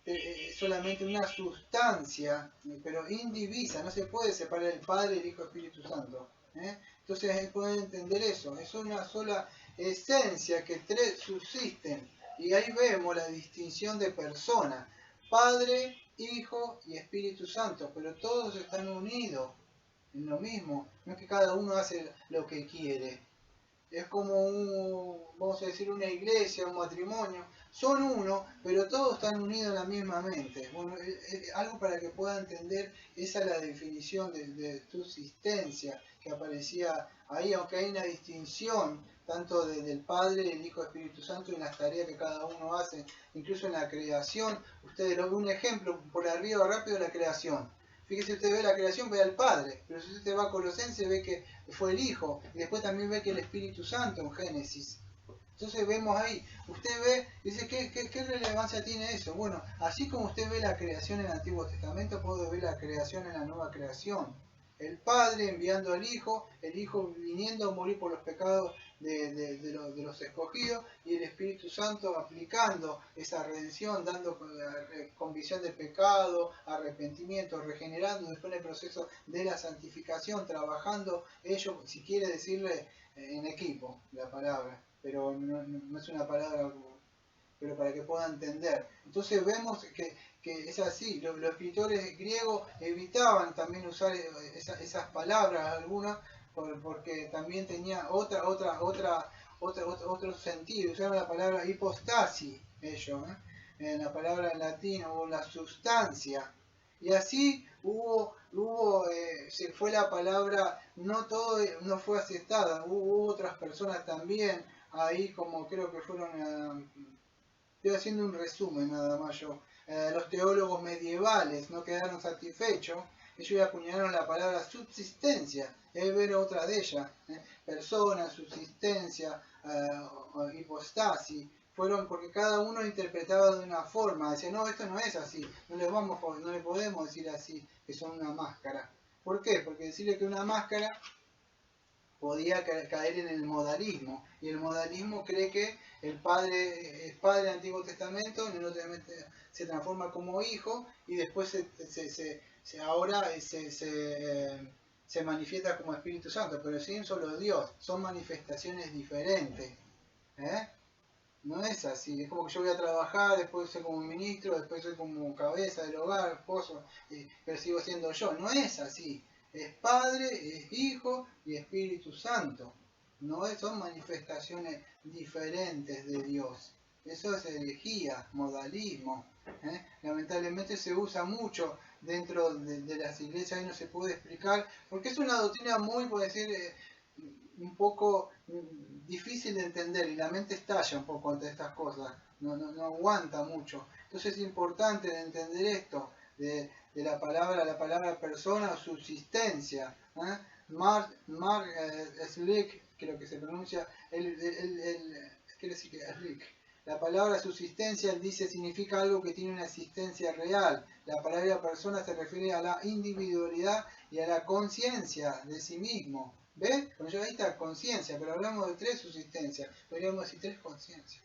es solamente una sustancia, pero indivisa, no se puede separar el Padre, el Hijo y el Espíritu Santo. Entonces pueden entender eso, es una sola esencia que tres subsisten, y ahí vemos la distinción de personas, Padre, Hijo y Espíritu Santo, pero todos están unidos en lo mismo, no es que cada uno hace lo que quiere. Es como vamos a decir, una iglesia, un matrimonio, son uno, pero todos están unidos en la misma mente. Bueno, algo para que pueda entender, esa es la definición de subsistencia que aparecía ahí, aunque hay una distinción tanto del Padre, el Hijo y el Espíritu Santo en las tareas que cada uno hace, incluso en la creación. Ustedes lo ven un ejemplo por arriba rápido de la creación. Fíjese, usted ve la creación, ve al Padre, pero si usted va a Colosenses ve que fue el Hijo, y después también ve que el Espíritu Santo en Génesis. Entonces vemos ahí, usted ve, dice, ¿qué relevancia tiene eso? Bueno, así como usted ve la creación en el Antiguo Testamento, puede ver la creación en la nueva creación. El Padre enviando al Hijo, el Hijo viniendo a morir por los pecados de los escogidos, y el Espíritu Santo aplicando esa redención, dando convicción de pecado, arrepentimiento, regenerando después el proceso de la santificación, trabajando ellos, si quiere decirle en equipo la palabra, pero no es una palabra, pero para que pueda entender. Entonces vemos que es así, los escritores griegos evitaban también usar esas palabras algunas, porque también tenía otro sentido. Usaron la palabra hipostasis, ellos, en la palabra en latín, o la sustancia. Y así se fue la palabra, no todo no fue aceptada, hubo otras personas también, ahí como creo que fueron, estoy haciendo un resumen nada más yo, los teólogos medievales no quedaron satisfechos, ellos acuñaron la palabra subsistencia, es ver otra de ellas, persona, subsistencia, hipostasis, fueron porque cada uno interpretaba de una forma, decía, no, esto no es así, no le podemos decir así, que son una máscara. ¿Por qué? Porque decirle que una máscara podía caer en el modalismo, y el modalismo cree que el Padre es Padre del Antiguo Testamento, en el Nuevo Testamento se transforma como hijo, y después se manifiesta como Espíritu Santo, pero sin solo Dios, son manifestaciones diferentes. No es así, es como que yo voy a trabajar, después soy como ministro, después soy como cabeza del hogar, esposo, pero sigo siendo yo. No es así. Es Padre, es Hijo y Espíritu Santo. No son manifestaciones diferentes de Dios. Eso es herejía, modalismo. Lamentablemente se usa mucho dentro de las iglesias y no se puede explicar, porque es una doctrina muy, por decir, un poco difícil de entender, y la mente estalla un poco ante estas cosas, no aguanta mucho. Entonces es importante de entender esto, de la palabra persona o subsistencia. Mark Slick, creo que se pronuncia, quiere decir que es Rick. La palabra subsistencia, él dice, significa algo que tiene una existencia real. La palabra persona se refiere a la individualidad y a la conciencia de sí mismo. ¿Ves? Bueno, yo ahí está conciencia, pero hablamos de tres subsistencias. Podríamos decir tres conciencias.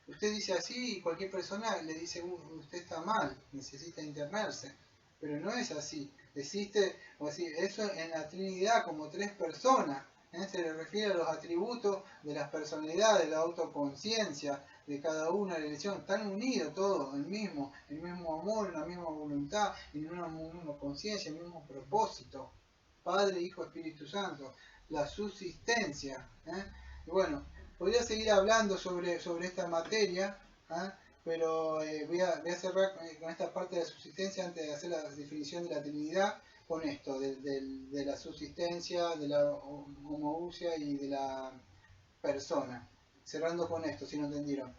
Usted dice así y cualquier persona le dice, usted está mal, necesita internarse. Pero no es así. Existe, o sea, eso en la Trinidad como tres personas. Se le refiere a los atributos de las personalidades, de la autoconciencia de cada una, la elección. Están unidos todos, el mismo amor, la misma voluntad, en una misma conciencia, el mismo propósito. Padre, Hijo, Espíritu Santo, la subsistencia. Y bueno, podría seguir hablando sobre esta materia, pero voy a cerrar con esta parte de la subsistencia antes de hacer la definición de la Trinidad, con esto, de la subsistencia, de la homoousia y de la persona. Cerrando con esto, si no entendieron.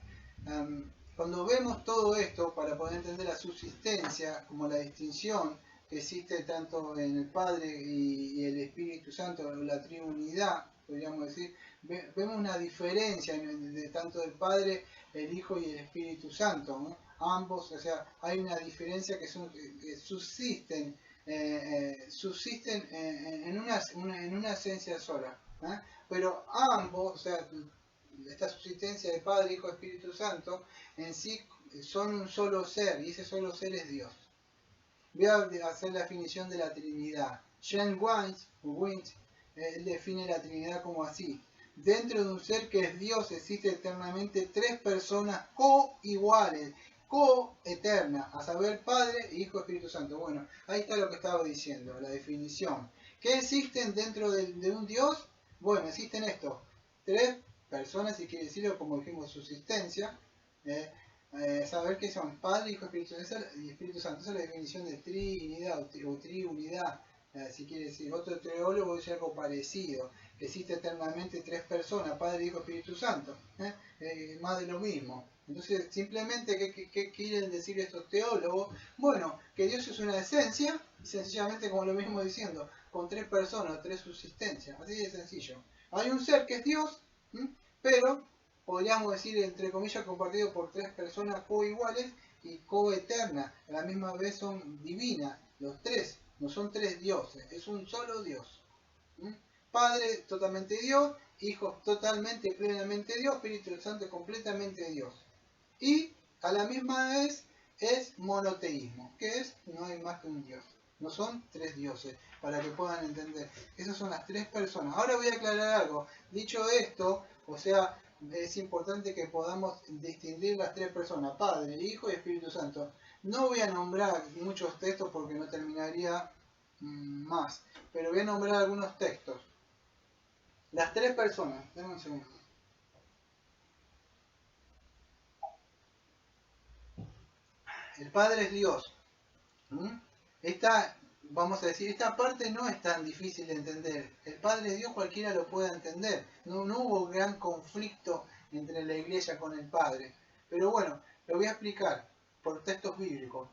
Cuando vemos todo esto, para poder entender la subsistencia como la distinción que existe tanto en el Padre y el Espíritu Santo, la Trinidad, podríamos decir, vemos una diferencia de tanto del Padre, el Hijo y el Espíritu Santo, ¿no? Ambos, o sea, hay una diferencia que subsisten en una esencia sola, pero ambos, o sea, esta subsistencia de Padre, Hijo y Espíritu Santo, en sí son un solo ser, y ese solo ser es Dios. Voy a hacer la definición de la Trinidad. Shane Wint, él define la Trinidad como así. Dentro de un ser que es Dios existe eternamente tres personas co-iguales, co-eternas, a saber Padre, Hijo, Espíritu Santo. Bueno, ahí está lo que estaba diciendo, la definición. ¿Qué existen dentro de un Dios? Bueno, existen estos tres personas, si quiere decirlo como dijimos, subsistencia. Saber que son Padre, Hijo y Espíritu Santo. Esa es la definición de Trinidad o Triunidad, si quiere decir. Otro teólogo dice algo parecido, que existe eternamente tres personas, Padre, Hijo y Espíritu Santo. Más de lo mismo. Entonces, simplemente, ¿qué quieren decir estos teólogos? Bueno, que Dios es una esencia, sencillamente como lo mismo diciendo, con tres personas, tres subsistencias. Así de sencillo. Hay un ser que es Dios, pero podríamos decir, entre comillas, compartido por tres personas coiguales y coeternas. A la misma vez son divinas, los tres. No son tres dioses, es un solo Dios. Padre totalmente Dios, Hijo totalmente, plenamente Dios, Espíritu Santo completamente Dios. Y a la misma vez es monoteísmo, que es, no hay más que un Dios. No son tres dioses, para que puedan entender. Esas son las tres personas. Ahora voy a aclarar algo. Dicho esto, o sea, es importante que podamos distinguir las tres personas, Padre, Hijo y Espíritu Santo. No voy a nombrar muchos textos porque no terminaría más, pero voy a nombrar algunos textos. Las tres personas, denme un segundo. El Padre es Dios. Vamos a decir, esta parte no es tan difícil de entender. El Padre es Dios, cualquiera lo puede entender. No hubo gran conflicto entre la iglesia con el Padre. Pero bueno, lo voy a explicar por textos bíblicos.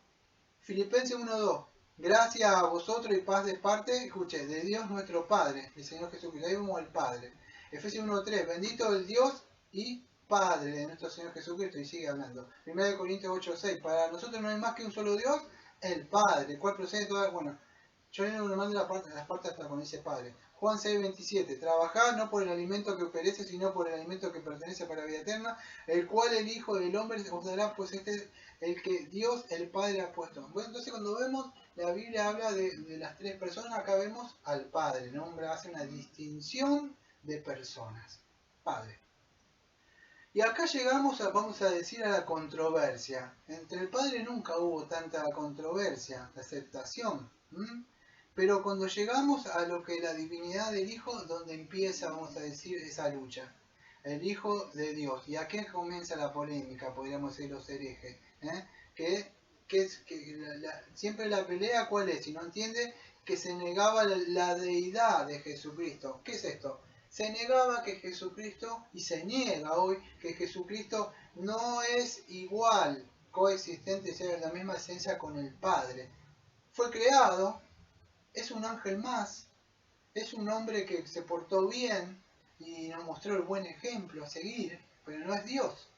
Filipenses 1:2. Gracias a vosotros y paz de parte, escuche, de Dios nuestro Padre, del Señor Jesucristo. Ahí vemos al Padre. Efesios 1:3. Bendito el Dios y Padre de nuestro Señor Jesucristo. Y sigue hablando. 1 Corintios 8:6. Para nosotros no hay más que un solo Dios, el Padre, el cual procede toda. Bueno, yo no me mando las partes hasta cuando dice Padre. Juan 6:27. Trabajad no por el alimento que perece, sino por el alimento que pertenece para la vida eterna, el cual el Hijo del Hombre os dará, pues este es el que Dios el Padre ha puesto. Bueno, entonces cuando vemos, la Biblia habla de las tres personas, acá vemos al Padre, ¿no? Hace una distinción de personas. Padre. Y acá llegamos vamos a decir, a la controversia. Entre el Padre nunca hubo tanta controversia, la aceptación. Pero cuando llegamos a lo que es la divinidad del Hijo, donde empieza, vamos a decir, esa lucha. El Hijo de Dios. Y aquí comienza la polémica, podríamos decir los herejes. Siempre la pelea, ¿cuál es? Si no entiende, que se negaba la deidad de Jesucristo. ¿Qué es esto? Se negaba que Jesucristo, y se niega hoy, que Jesucristo no es igual, coexistente, sea la misma esencia con el Padre. Fue creado, es un ángel más, es un hombre que se portó bien y nos mostró el buen ejemplo a seguir, pero no es Dios.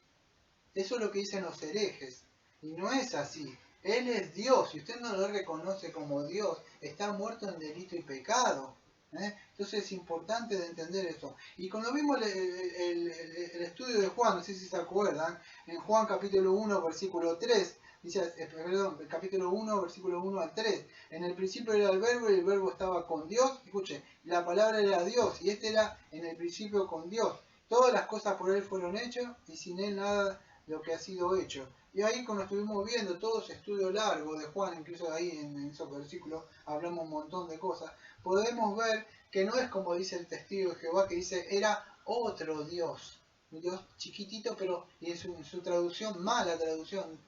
Eso es lo que dicen los herejes. Y no es así. Él es Dios. Si usted no lo reconoce como Dios, está muerto en delito y pecado. Entonces es importante de entender eso. Y cuando vimos el estudio de Juan, no sé si se acuerdan, en Juan capítulo 1, versículo 3, dice, perdón, capítulo 1, versículo 1 al 3, en el principio era el verbo y el verbo estaba con Dios. Escuche, la palabra era Dios y este era en el principio con Dios. Todas las cosas por él fueron hechas y sin él nada lo que ha sido hecho. Y ahí cuando estuvimos viendo todo ese estudio largo de Juan, incluso ahí en esos versículos hablamos un montón de cosas, podemos ver que no es como dice el testigo de Jehová, que dice era otro Dios, un Dios chiquitito, pero y en su traducción, mala traducción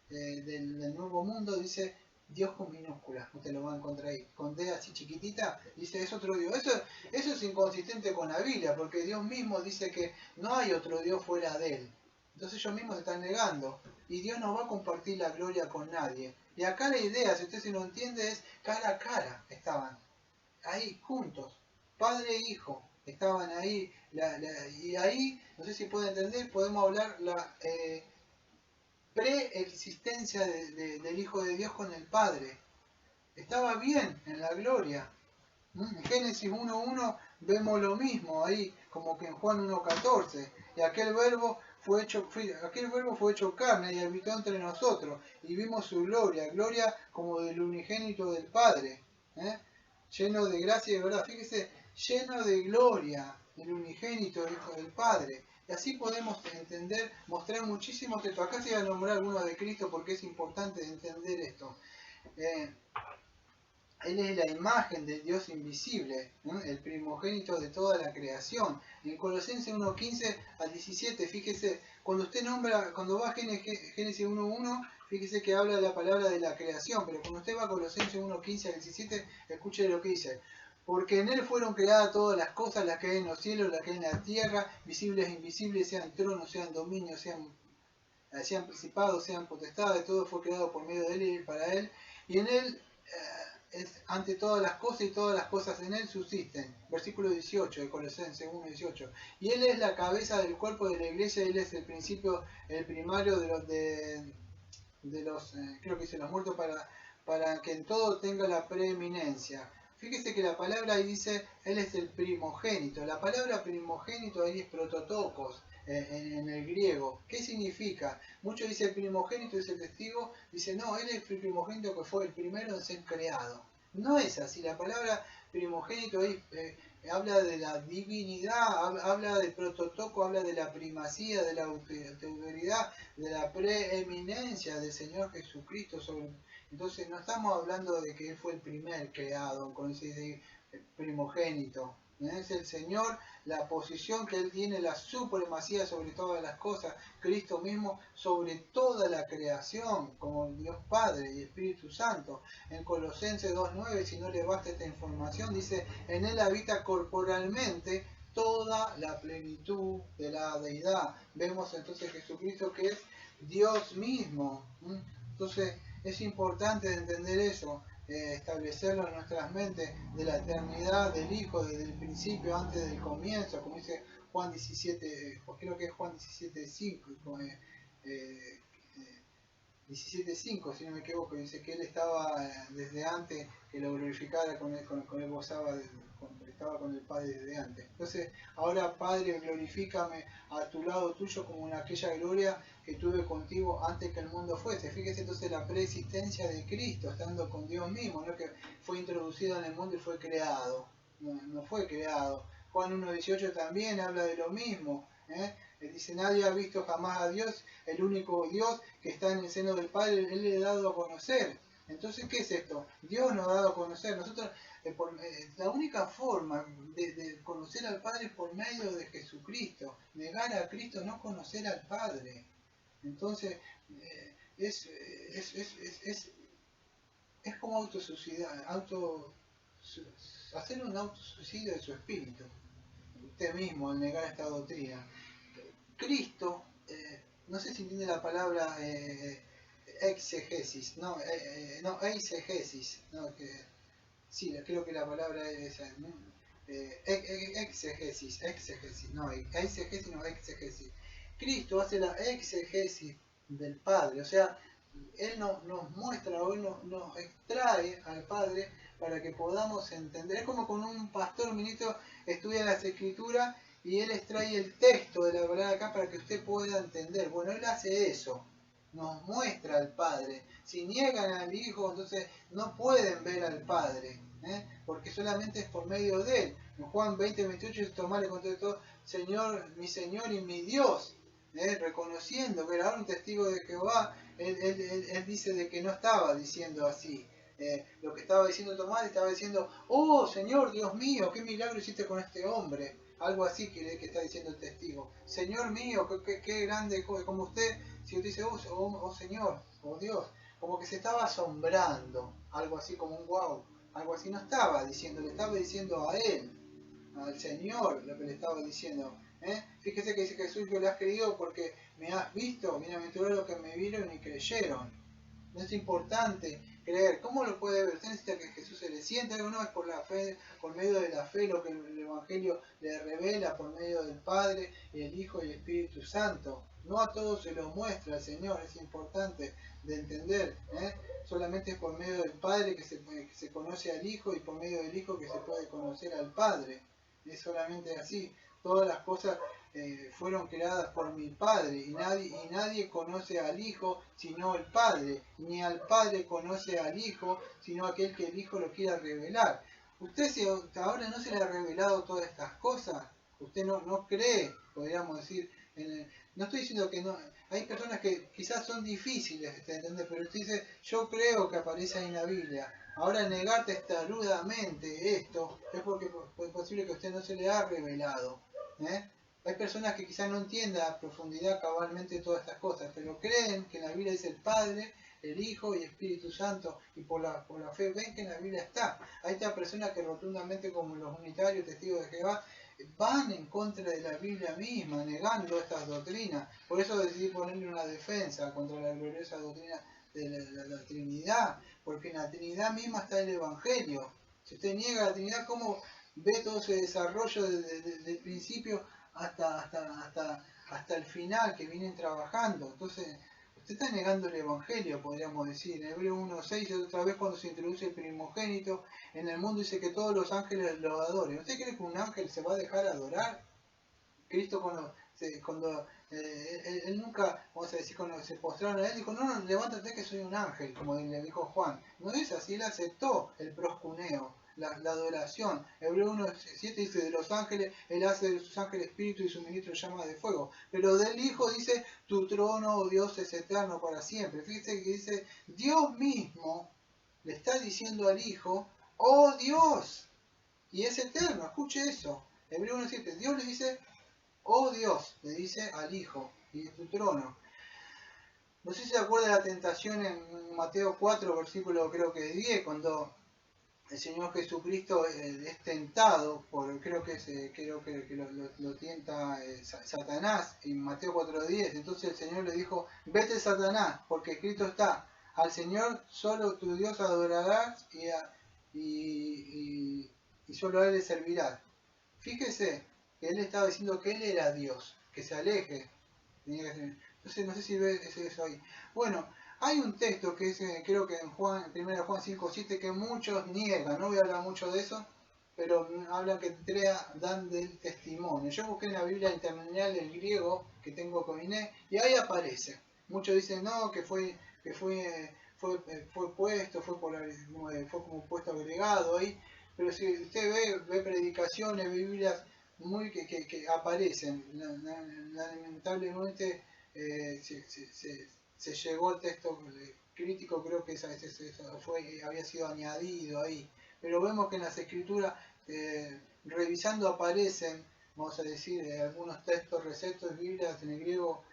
del Nuevo Mundo, dice Dios con minúsculas, usted lo va a encontrar ahí, con D así chiquitita, dice es otro Dios. Eso es inconsistente con la Biblia, porque Dios mismo dice que no hay otro Dios fuera de él. Entonces ellos mismos se están negando. Y Dios no va a compartir la gloria con nadie. Y acá la idea, si usted se lo entiende, es cara a cara estaban. Ahí, juntos. Padre e hijo. Estaban ahí. Y ahí, no sé si puede entender, podemos hablar la preexistencia del Hijo de Dios con el Padre. Estaba bien en la gloria. En Génesis 1.1 vemos lo mismo ahí, como que en Juan 1.14. Y aquel verbo fue hecho carne y habitó entre nosotros, y vimos su gloria, gloria como del unigénito del Padre, lleno de gracia y de verdad. Fíjese, lleno de gloria, del unigénito Hijo del Padre. Y así podemos entender, mostrar muchísimos textos. Acá se va a nombrar algunos de Cristo porque es importante entender esto. Él es la imagen del Dios invisible, ¿no? El primogénito de toda la creación. En Colosenses 1.15 al 17, fíjese, cuando va a Génesis 1.1, fíjese que habla de la palabra de la creación, pero cuando usted va a Colosenses 1.15 al 17, escuche lo que dice. Porque en él fueron creadas todas las cosas, las que hay en los cielos, las que hay en la tierra, visibles e invisibles, sean tronos, sean dominios, sean principados, sean potestades, todo fue creado por medio de él y para él. Y en él es ante todas las cosas y todas las cosas en él subsisten. Versículo 18 de Colosenses 1:18. Y él es la cabeza del cuerpo de la iglesia, él es el principio, el primario de los creo que dice los muertos, para que en todo tenga la preeminencia. Fíjese que la palabra ahí dice, él es el primogénito. La palabra primogénito ahí es prototokos. En el griego. ¿Qué significa? Muchos dicen el primogénito, dice el testigo, dice no, él es el primogénito que fue el primero en ser creado. No es así, la palabra primogénito ahí habla de la divinidad, habla del prototoco, habla de la primacía, de la autoridad, de la preeminencia del Señor Jesucristo Entonces no estamos hablando de que Él fue el primer creado, con ese primogénito. Es el Señor, la posición que Él tiene, la supremacía sobre todas las cosas, Cristo mismo sobre toda la creación, como Dios Padre y Espíritu Santo. En Colosenses 2.9, si no le basta esta información, dice, en Él habita corporalmente toda la plenitud de la deidad. Vemos entonces Jesucristo que es Dios mismo. Entonces es importante entender eso, establecerlo en nuestras mentes, de la eternidad del Hijo desde el principio, antes del comienzo, como dice Juan 17, creo que es Juan 17.5, 17.5 si no me equivoco, dice que Él estaba desde antes que lo glorificara, con él gozaba, estaba con el Padre desde antes. Entonces, ahora Padre, glorifícame a tu lado tuyo como en aquella gloria que tuve contigo antes que el mundo fuese. Fíjese entonces la preexistencia de Cristo, estando con Dios mismo, no que fue introducido en el mundo y fue creado. No fue creado. Juan 1.18 también habla de lo mismo. Dice, nadie ha visto jamás a Dios, el único Dios que está en el seno del Padre, Él le ha dado a conocer. Entonces, ¿qué es esto? Dios nos ha dado a conocer. Nosotros, la única forma de conocer al Padre es por medio de Jesucristo. Negar a Cristo, no conocer al Padre. Entonces, es como hacer un autosuicidio de su espíritu. Usted mismo, al negar esta doctrina. Cristo, no sé si entiende la palabra exegesis, eisegesis, sí, creo que la palabra es esa, ¿no? Exegesis, exegesis. Cristo hace la exegesis del Padre, o sea, Él nos muestra o Él nos extrae al Padre para que podamos entender. Es como con un pastor, un ministro, estudia las Escrituras y Él extrae el texto de la palabra acá para que usted pueda entender. Bueno, Él hace eso, nos muestra al Padre. Si niegan al Hijo, entonces no pueden ver al Padre, porque solamente es por medio de Él. En Juan 20:28, Tomás le contestó, Señor, mi Señor y mi Dios, reconociendo que era ahora un testigo de Jehová. Él dice de que no estaba diciendo así. Lo que estaba diciendo Tomás, estaba diciendo, oh Señor, Dios mío, qué milagro hiciste con este hombre. Algo así que está diciendo el testigo. Señor mío, qué grande, como usted, si usted dice, oh Señor, oh Dios, como que se estaba asombrando, algo así como un wow, algo así no estaba diciendo, le estaba diciendo a Él, al Señor, lo que le estaba diciendo. Fíjese que dice Jesús, yo le has creído porque me has visto, bienaventurados los que me vieron y creyeron. No es importante creer. ¿Cómo lo puede ver? Usted necesita que Jesús se le sienta, no es por la fe, por medio de la fe, lo que el Evangelio le revela por medio del Padre, y el Hijo y el Espíritu Santo. No a todos se lo muestra el Señor, es importante de entender. Solamente es por medio del Padre que se conoce al Hijo y por medio del Hijo que se puede conocer al Padre. Es solamente así. Todas las cosas fueron creadas por mi Padre y nadie conoce al Hijo sino el Padre, ni al Padre conoce al Hijo sino aquel que el Hijo lo quiera revelar. Usted, si hasta ahora no se le ha revelado todas estas cosas, usted no cree, podríamos decir, no estoy diciendo que no, hay personas que quizás son difíciles de entender, pero usted dice, yo creo que aparece ahí en la Biblia. Ahora negar testarudamente esto es porque es posible que a usted no se le ha revelado. Hay personas que quizás no entiendan a profundidad cabalmente todas estas cosas, pero creen que en la Biblia dice el Padre, el Hijo y el Espíritu Santo, y por la fe ven que en la Biblia está. Hay estas personas que rotundamente, como los unitarios, testigos de Jehová, van en contra de la Biblia misma, negando estas doctrinas. Por eso decidí ponerle una defensa contra la gloriosa doctrina de la Trinidad, porque en la Trinidad misma está el Evangelio. Si usted niega la Trinidad, ¿cómo ve todo ese desarrollo desde el principio hasta el final que vienen trabajando? Entonces, usted está negando el Evangelio, podríamos decir. En Hebreo 1.6, otra vez cuando se introduce el primogénito en el mundo, dice que todos los ángeles lo adoren. ¿Usted cree que un ángel se va a dejar adorar? Cristo cuando él nunca, vamos a decir, cuando se postraron a él, dijo, no, levántate que soy un ángel, como le dijo Juan. No es así, él aceptó el proscuneo. la adoración. Hebreo 1:7 dice, de los ángeles, él hace de sus ángeles espíritu y su ministro llama de fuego. Pero del Hijo dice, tu trono, oh Dios, es eterno para siempre. Fíjese que dice, Dios mismo le está diciendo al Hijo, oh Dios, y es eterno, escuche eso. Hebreo 1:7, Dios le dice, oh Dios, le dice al Hijo, y tu trono. No sé si se acuerda de la tentación en Mateo 4, versículo creo que 10, cuando el Señor Jesucristo es tentado por, creo que lo tienta Satanás en Mateo 4:10. Entonces el Señor le dijo, vete Satanás, porque escrito está, al Señor solo tu Dios adorarás y solo a Él le servirás. Fíjese que Él estaba diciendo que Él era Dios, que se aleje. Entonces no sé si ve eso ahí. Bueno, hay un texto que es, creo que en 1 Juan 5:7, que muchos niegan, no voy a hablar mucho de eso, pero hablan que dan del testimonio. Yo busqué en la Biblia Interlineal el griego que tengo con Inés y ahí aparece. Muchos dicen no, que fue puesto, fue como puesto agregado ahí, pero si usted ve predicaciones, Biblias muy que aparecen, lamentablemente se llegó al texto crítico, creo que había sido añadido ahí, pero vemos que en las escrituras, revisando, aparecen, vamos a decir, algunos textos, receptos, Biblias en el griego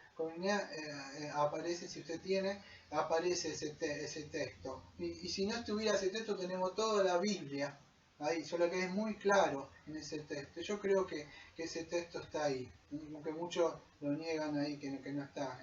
aparece, si usted tiene, aparece ese texto, y si no estuviera ese texto tenemos toda la Biblia ahí, solo que es muy claro en ese texto. Yo creo que ese texto está ahí, aunque muchos lo niegan ahí, que no está,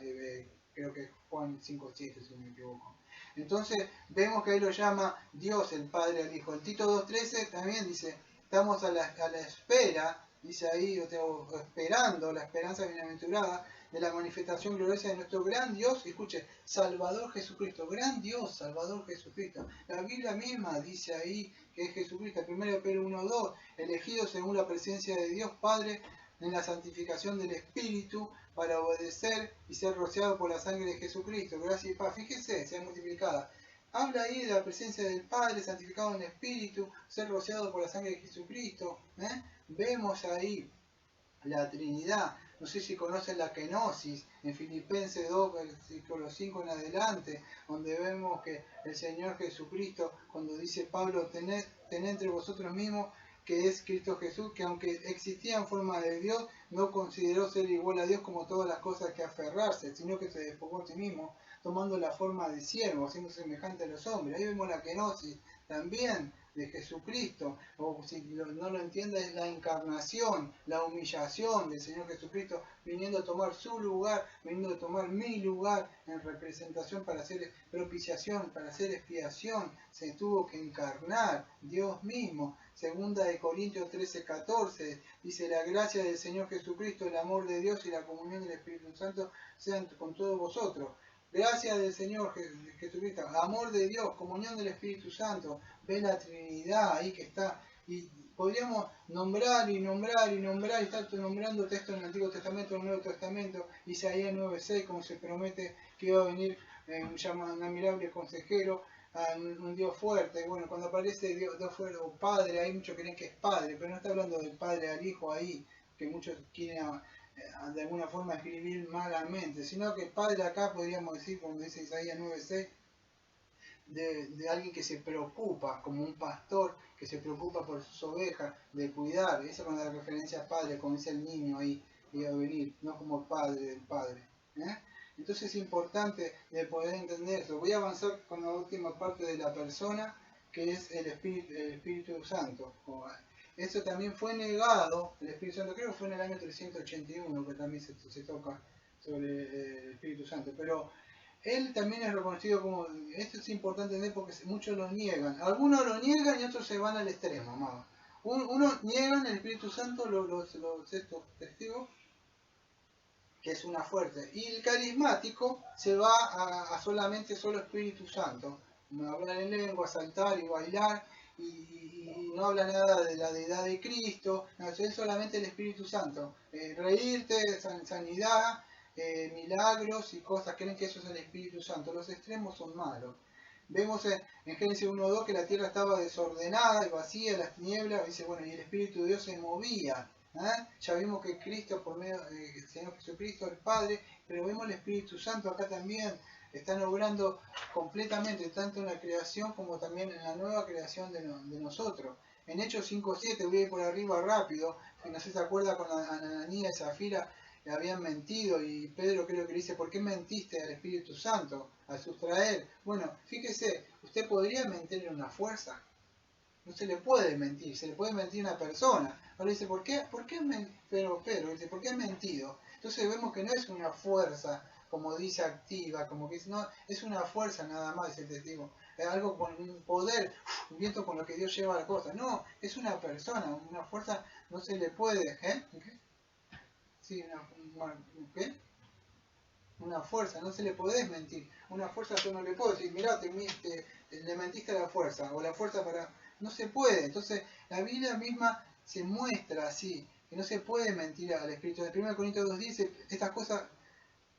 creo que es Juan 5:7 si no me equivoco. Entonces vemos que ahí lo llama Dios el Padre al Hijo. En Tito 2:13 también dice, estamos a la espera, dice ahí, esperando la esperanza bienaventurada de la manifestación gloriosa de nuestro gran Dios, escuche, Salvador Jesucristo, gran Dios, Salvador Jesucristo. La Biblia misma dice ahí que es Jesucristo, 1 Pedro 1:2, elegido según la presencia de Dios Padre en la santificación del Espíritu para obedecer y ser rociado por la sangre de Jesucristo. Gracias y paz. Fíjese, sea multiplicada. Habla ahí de la presencia del Padre santificado en el Espíritu, ser rociado por la sangre de Jesucristo. Vemos ahí la Trinidad. No sé si conocen la kenosis en Filipenses 2, versículo 5 en adelante, donde vemos que el Señor Jesucristo, cuando dice Pablo, tened entre vosotros mismos que es Cristo Jesús, que aunque existía en forma de Dios, no consideró ser igual a Dios como todas las cosas que aferrarse, sino que se despojó a sí mismo, tomando la forma de siervo, siendo semejante a los hombres. Ahí vemos la kenosis también de Jesucristo, o si no lo entiende, es la encarnación, la humillación del Señor Jesucristo, viniendo a tomar su lugar, viniendo a tomar mi lugar en representación para hacer propiciación, para hacer expiación. Se tuvo que encarnar Dios mismo. Segunda de Corintios 13:14 dice, la gracia del Señor Jesucristo, el amor de Dios y la comunión del Espíritu Santo sean con todos vosotros. Gracias del Señor Jesucristo, amor de Dios, comunión del Espíritu Santo. Ve la Trinidad ahí que está. Y podríamos nombrar y estar nombrando textos en el Antiguo Testamento, en el Nuevo Testamento, Isaías 9:6, como se promete que iba a venir un admirable consejero, un Dios fuerte. Y bueno, cuando aparece Dios fuerte o Padre, hay muchos que creen que es Padre, pero no está hablando del Padre al Hijo ahí, que muchos quieren de alguna forma escribir malamente, sino que Padre acá podríamos decir, como dice Isaías 9:6, de alguien que se preocupa, como un pastor que se preocupa por sus ovejas, de cuidar. Esa es la referencia a Padre, como dice el niño ahí, iba a venir, no como Padre del Padre. Entonces es importante de poder entender eso. Voy a avanzar con la última parte de la persona, que es el Espíritu Santo. Eso también fue negado, el Espíritu Santo, creo que fue en el año 381 que también se toca sobre el Espíritu Santo, pero él también es reconocido como, esto es importante entender porque muchos lo niegan, algunos lo niegan y otros se van al extremo, amado. Uno niegan el Espíritu Santo, estos testigos, que es una fuerza, y el carismático se va a solamente solo Espíritu Santo, hablar en lengua, saltar y bailar, y no habla nada de la deidad de Cristo, no, es solamente el Espíritu Santo, reírte, sanidad, milagros y cosas, creen que eso es el Espíritu Santo. Los extremos son malos. Vemos en Génesis 1:2 que la tierra estaba desordenada y vacía, las tinieblas, dice, bueno, y el Espíritu de Dios se movía. Ya vimos que Cristo, por medio del Señor Jesucristo, el Padre, pero vemos el Espíritu Santo acá también, están obrando completamente, tanto en la creación como también en la nueva creación de nosotros. En Hechos 5:7, voy a ir por arriba rápido, si no sé si se acuerda con Ananías y Zafira, le habían mentido y Pedro creo que le dice, ¿por qué mentiste al Espíritu Santo al sustraer? Bueno, fíjese, usted podría mentir en una fuerza, no se le puede mentir, se le puede mentir a una persona. Ahora dice, Pedro dice, ¿por qué has mentido? Entonces vemos que no es una fuerza, como dice activa, como que no, es una fuerza nada más, dice el testigo. Es algo con un poder, un viento con lo que Dios lleva la cosa. No, es una persona, una fuerza no se le puede, ¿eh? ¿Qué? Sí, ¿qué? Una fuerza, no se le podés mentir. Una fuerza yo no le puedo decir, mirá, le mentiste a la fuerza, o la fuerza para... No se puede. Entonces, la Biblia misma se muestra así, que no se puede mentir al Espíritu. En 1 Corintios 2 dice, estas cosas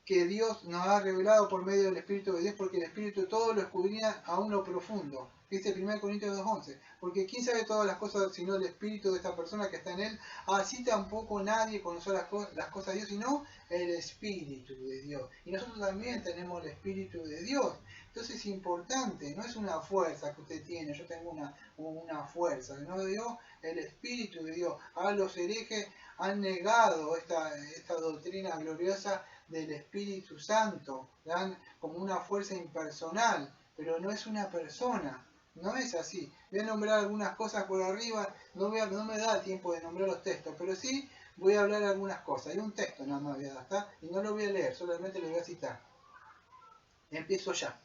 que Dios nos ha revelado por medio del Espíritu de Dios, porque el Espíritu todo lo escudriña aún lo profundo. Dice 1 Corintios 2:11, porque ¿quién sabe todas las cosas sino el Espíritu de esta persona que está en él? Así tampoco nadie conoce las cosas de Dios, sino el Espíritu de Dios. Y nosotros también tenemos el Espíritu de Dios. Entonces es importante, no es una fuerza que usted tiene, yo tengo una fuerza, no de Dios, el Espíritu de Dios. Ahora los herejes han negado esta doctrina gloriosa del Espíritu Santo, dan como una fuerza impersonal, pero no es una persona, no es así. Voy a nombrar algunas cosas por arriba, no me da tiempo de nombrar los textos, pero sí voy a hablar algunas cosas. Hay un texto nada más voy a dar, ¿está? Y no lo voy a leer, solamente lo voy a citar. Empiezo ya.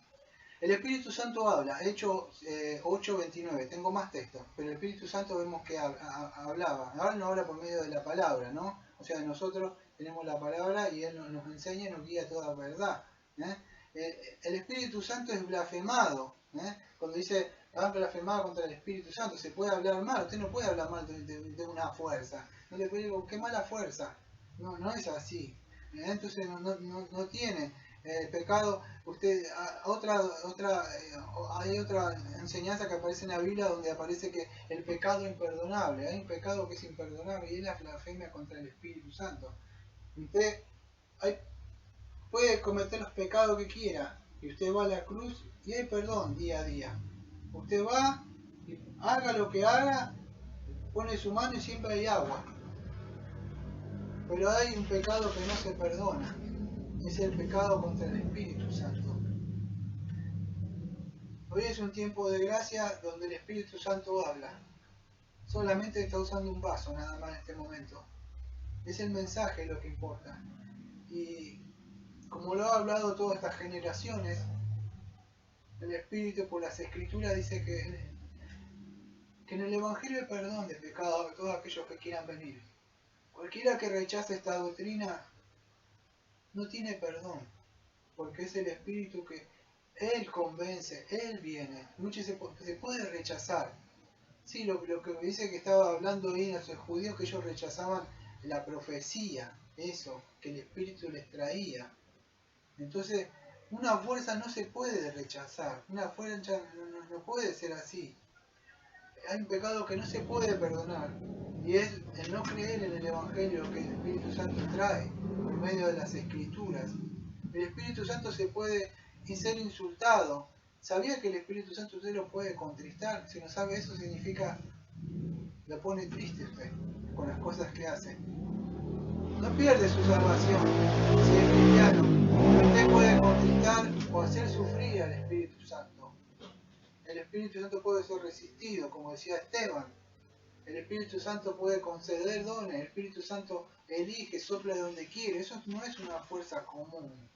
El Espíritu Santo habla, Hechos 8:29, tengo más textos, pero el Espíritu Santo vemos que hablaba. Ahora no habla por medio de la palabra, ¿no? O sea, nosotros tenemos la palabra y Él nos enseña y nos guía a toda verdad. El Espíritu Santo es blasfemado. Cuando dice, han blasfemado contra el Espíritu Santo, se puede hablar mal, usted no puede hablar mal de una fuerza. No le puede decir, qué mala fuerza. No es así. Entonces no tiene pecado. Hay otra enseñanza que aparece en la Biblia donde aparece que el pecado imperdonable, hay un pecado que es imperdonable y es la blasfemia contra el Espíritu Santo. Usted puede cometer los pecados que quiera y usted va a la cruz y hay perdón día a día. Usted va y haga lo que haga, pone su mano y siempre hay agua. Pero hay un pecado que no se perdona, es el pecado contra el Espíritu Santo. Hoy es un tiempo de gracia donde el Espíritu Santo habla. Solamente está usando un vaso nada más en este momento. Es el mensaje lo que importa. Y como lo ha hablado todas estas generaciones, el Espíritu por las Escrituras dice que en el Evangelio hay perdón de pecado a todos aquellos que quieran venir. Cualquiera que rechace esta doctrina no tiene perdón, porque es el Espíritu que Él convence, Él viene. Muchos se puede rechazar. Sí, lo que me dice que estaba hablando ahí en los judíos, que ellos rechazaban la profecía, eso, que el Espíritu les traía. Entonces, una fuerza no se puede rechazar, una fuerza no puede ser así. Hay un pecado que no se puede perdonar, y es el no creer en el Evangelio que el Espíritu Santo trae por medio de las Escrituras. El Espíritu Santo se puede ser insultado. ¿Sabía que el Espíritu Santo usted lo puede contristar? Si no sabe eso, significa lo pone triste usted con las cosas que hace. No pierde su salvación si es cristiano. Usted puede contristar o hacer sufrir al Espíritu Santo. El Espíritu Santo puede ser resistido, como decía Esteban. El Espíritu Santo puede conceder dones. El Espíritu Santo elige, sopla de donde quiere. Eso no es una fuerza común.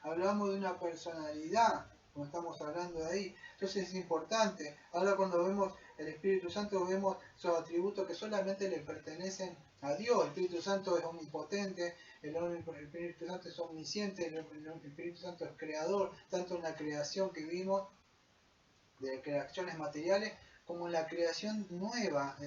Hablamos de una personalidad, como estamos hablando de ahí. Entonces es importante. Ahora cuando vemos el Espíritu Santo, vemos sus atributos que solamente le pertenecen a Dios. El Espíritu Santo es omnipotente, el Espíritu Santo es omnisciente, el Espíritu Santo es creador, tanto en la creación que vimos, de creaciones materiales, como en la creación nueva,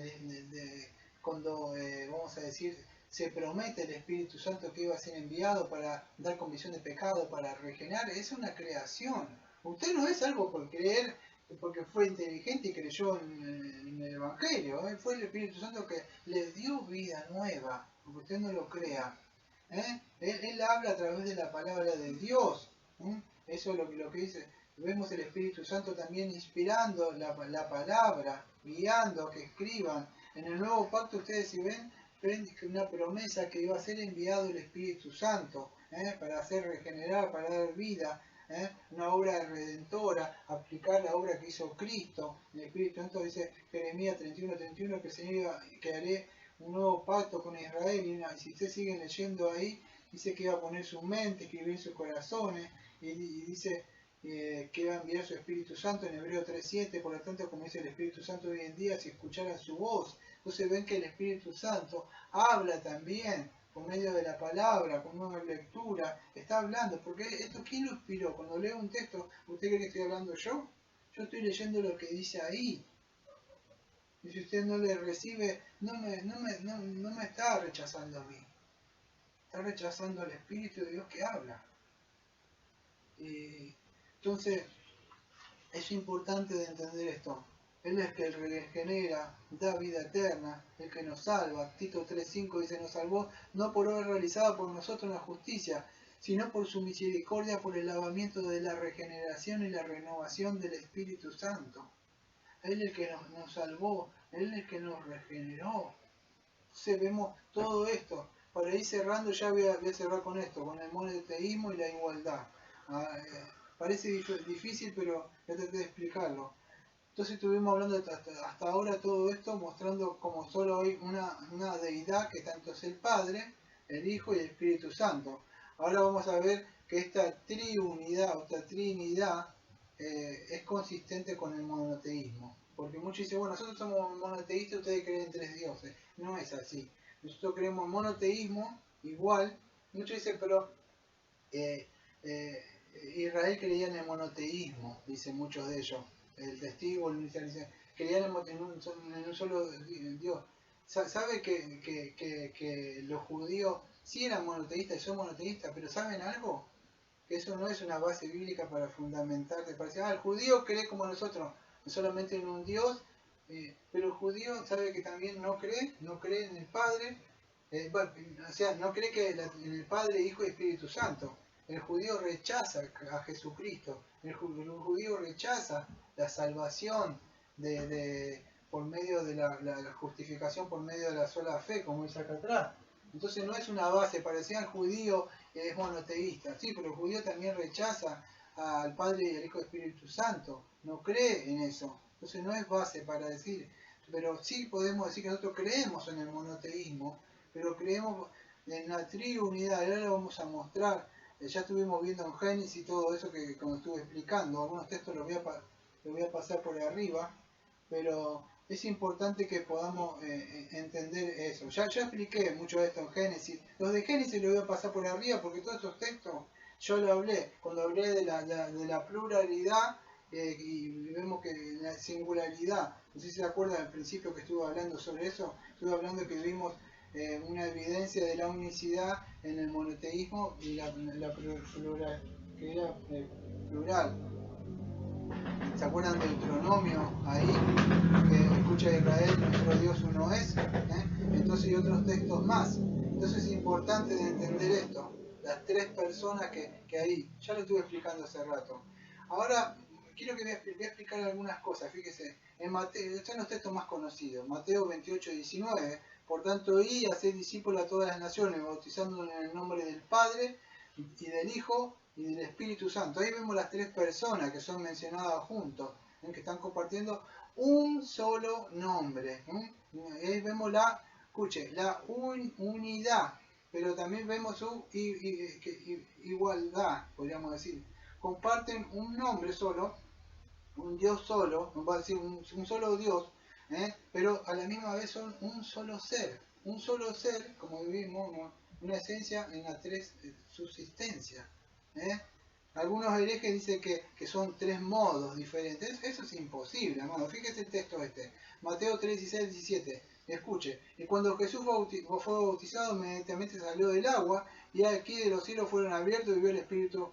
cuando, vamos a decir, se promete el Espíritu Santo que iba a ser enviado para dar convicción de pecado, para regenerar. Es una creación, Usted no es salvo por creer, porque fue inteligente y creyó en el Evangelio. Fue el Espíritu Santo que le dio vida nueva, aunque usted no lo crea. Él habla a través de la palabra de Dios. Eso es lo que dice. Vemos el Espíritu Santo también inspirando la palabra, guiando a que escriban. En el nuevo pacto ustedes si ven una promesa que iba a ser enviado el Espíritu Santo para hacer regenerar, para dar vida. Una obra redentora, aplicar la obra que hizo Cristo. El Espíritu Santo dice Jeremías 31:31 que haré un nuevo pacto con Israel, y si ustedes siguen leyendo ahí, dice que iba a poner su mente, escribir sus corazones, y dice que iba a enviar su Espíritu Santo en Hebreo 3:7, por lo tanto, como dice el Espíritu Santo hoy en día, si escucharan su voz, entonces ven que el Espíritu Santo habla también por medio de la palabra, con una lectura, está hablando, porque esto ¿quién lo inspiró? Cuando leo un texto, ¿usted cree que estoy hablando yo? Yo estoy leyendo lo que dice ahí. Y si usted no le recibe, no me está rechazando a mí. Está rechazando al Espíritu de Dios que habla. Entonces, es importante de entender esto. Él es que regenera, da vida eterna, el que nos salva. Tito 3:5 dice, nos salvó no por haber realizado por nosotros la justicia, sino por su misericordia, por el lavamiento de la regeneración y la renovación del Espíritu Santo. Él es el que nos salvó, Él es el que nos regeneró. Entonces vemos todo esto. Para ir cerrando, ya voy a cerrar con esto, con el monoteísmo y la igualdad. Parece difícil, pero ya traté de explicarlo. Entonces estuvimos hablando hasta ahora todo esto, mostrando como solo hay una deidad, que tanto es el Padre, el Hijo y el Espíritu Santo. Ahora vamos a ver que esta triunidad, o esta trinidad, es consistente con el monoteísmo. Porque muchos dicen, bueno, nosotros somos monoteístas, ustedes creen en 3 dioses. No es así. Nosotros creemos en monoteísmo, igual. Muchos dicen, pero Israel creía en el monoteísmo, dicen muchos de ellos. El testigo, el inicial, creían en un solo Dios. ¿Sabe que los judíos sí eran monoteístas y son monoteístas, pero ¿saben algo? Que eso no es una base bíblica para fundamentarte, para decir, el judío cree como nosotros, no solamente en un Dios, pero el judío sabe que también no cree en el Padre, o sea, no cree que en el Padre, Hijo y Espíritu Santo. El judío rechaza a Jesucristo, el judío rechaza la salvación por medio de la justificación por medio de la sola fe, como dice acá atrás. Entonces no es una base, parecía el judío es monoteísta, sí, pero el judío también rechaza al Padre y al Hijo y al Espíritu Santo, no cree en eso, entonces no es base para decir, pero sí podemos decir que nosotros creemos en el monoteísmo, pero creemos en la triunidad, ahora lo vamos a mostrar, ya estuvimos viendo en Génesis todo eso que como estuve explicando, algunos textos los voy a pasar por arriba, pero es importante que podamos entender eso. Ya expliqué mucho de esto en Génesis. Los de Génesis los voy a pasar por arriba porque todos estos textos yo lo hablé. Cuando hablé de la pluralidad y vemos que la singularidad, no sé si se acuerdan al principio que estuve hablando sobre eso, estuve hablando que vimos una evidencia de la unicidad en el monoteísmo y la plural, que era plural. ¿Se acuerdan del Deuteronomio ahí? Que escucha a Israel, nuestro Dios uno es. Entonces hay otros textos más. Entonces es importante de entender esto. Las 3 personas que ahí. Ya lo estuve explicando hace rato. Ahora quiero que voy a explicar algunas cosas. Fíjese, en Mateo, son los textos más conocidos. Mateo 28:19. Por tanto, y haced discípulos a todas las naciones, bautizándolos en el nombre del Padre y del Hijo y del Espíritu Santo. Ahí vemos las 3 personas que son mencionadas juntos, que están compartiendo un solo nombre. Ahí vemos la unidad, pero también vemos su igualdad, podríamos decir. Comparten un nombre solo, un Dios solo, va a decir un solo Dios, pero a la misma vez son un solo ser, como vivimos, una esencia en las 3 subsistencias. Algunos herejes dicen que son 3 modos diferentes. Eso es imposible, hermano. Fíjese el texto Mateo 3:16-17. Escuche. Y cuando Jesús fue bautizado, inmediatamente salió del agua, y aquí de los cielos fueron abiertos y vio el Espíritu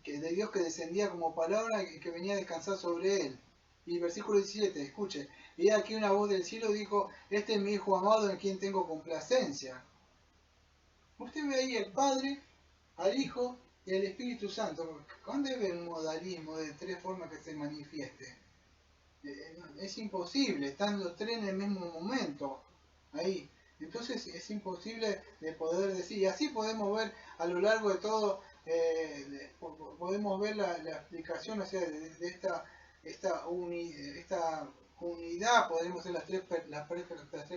de Dios que descendía como palabra y que venía a descansar sobre él. Y versículo 17, escuche, y aquí una voz del cielo dijo, este es mi Hijo amado en quien tengo complacencia. Usted ve ahí el Padre, al Hijo y al Espíritu Santo. ¿Dónde ve un modalismo de tres formas que se manifieste? Es imposible, están los tres en el mismo momento, ahí. Entonces es imposible de poder decir, y así podemos ver a lo largo de todo, podemos ver la explicación, o sea, de esta unidad, podemos ser las tres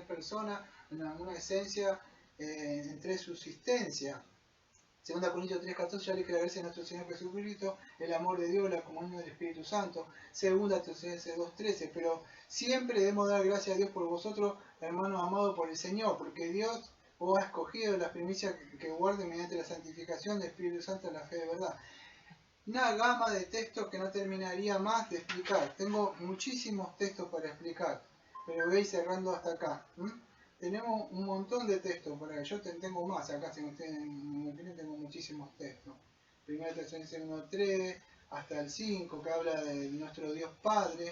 personas, en una esencia, en tres subsistencias. 2 Corintios 3:14, ya le que la gracia de nuestro Señor Jesucristo, el amor de Dios, la comunión del Espíritu Santo. 2 Tesalonicenses 2:13, pero siempre debemos dar gracias a Dios por vosotros, hermanos amados por el Señor, porque Dios os ha escogido las primicias que guarden mediante la santificación del Espíritu Santo en la fe de verdad. Una gama de textos que no terminaría más de explicar. Tengo muchísimos textos para explicar, pero voy cerrando hasta acá. Tenemos un montón de textos por ahí. Yo tengo más acá, si ustedes en mi opinión tengo muchísimos textos. 1 Tesalonicenses 1:3 hasta el 5, que habla de nuestro Dios Padre,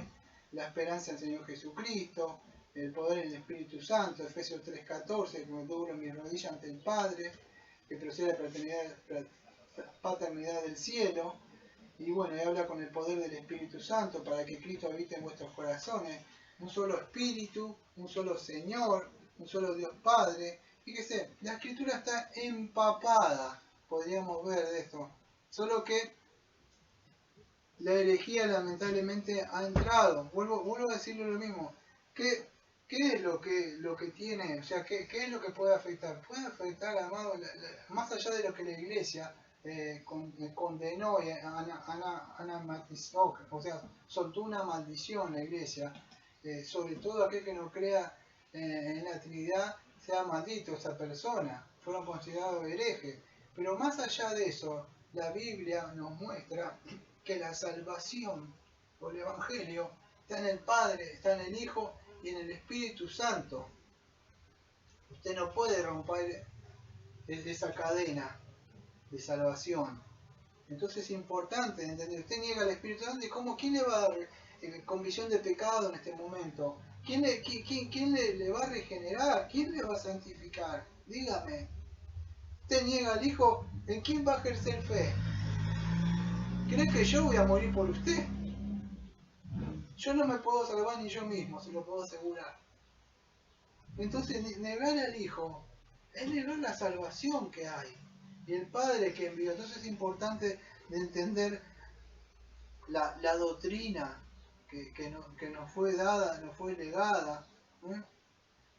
la esperanza en el Señor Jesucristo, el poder del Espíritu Santo. Efesios 3:14, que me doblo mis rodillas ante el Padre, que procede la paternidad del cielo. Y bueno, y habla con el poder del Espíritu Santo para que Cristo habite en vuestros corazones. Un solo Espíritu, un solo Señor, un solo Dios Padre. Fíjese, la Escritura está empapada, podríamos ver de esto. Solo que la herejía lamentablemente ha entrado. Vuelvo a decirle lo mismo. ¿Qué es lo que tiene? O sea, ¿qué es lo que puede afectar? Puede afectar, amado, más allá de lo que la Iglesia condenó y anamatizó, o sea, soltó una maldición la Iglesia, sobre todo aquel que no crea en la Trinidad, sea maldito esa persona, fueron considerados herejes. Pero más allá de eso, la Biblia nos muestra que la salvación por el Evangelio está en el Padre, está en el Hijo y en el Espíritu Santo. Usted no puede romper esa cadena de salvación. Entonces es importante entender, usted niega al Espíritu Santo y ¿quién le va a dar convicción de pecado en este momento? ¿Quién le va a regenerar? ¿Quién le va a santificar? Dígame. Usted niega al Hijo, ¿en quién va a ejercer fe? ¿Cree que yo voy a morir por usted? Yo no me puedo salvar ni yo mismo, se lo puedo asegurar. Entonces negar al Hijo es negar la salvación que hay. Y el Padre que envió. Entonces es importante de entender la doctrina que nos fue dada, nos fue legada.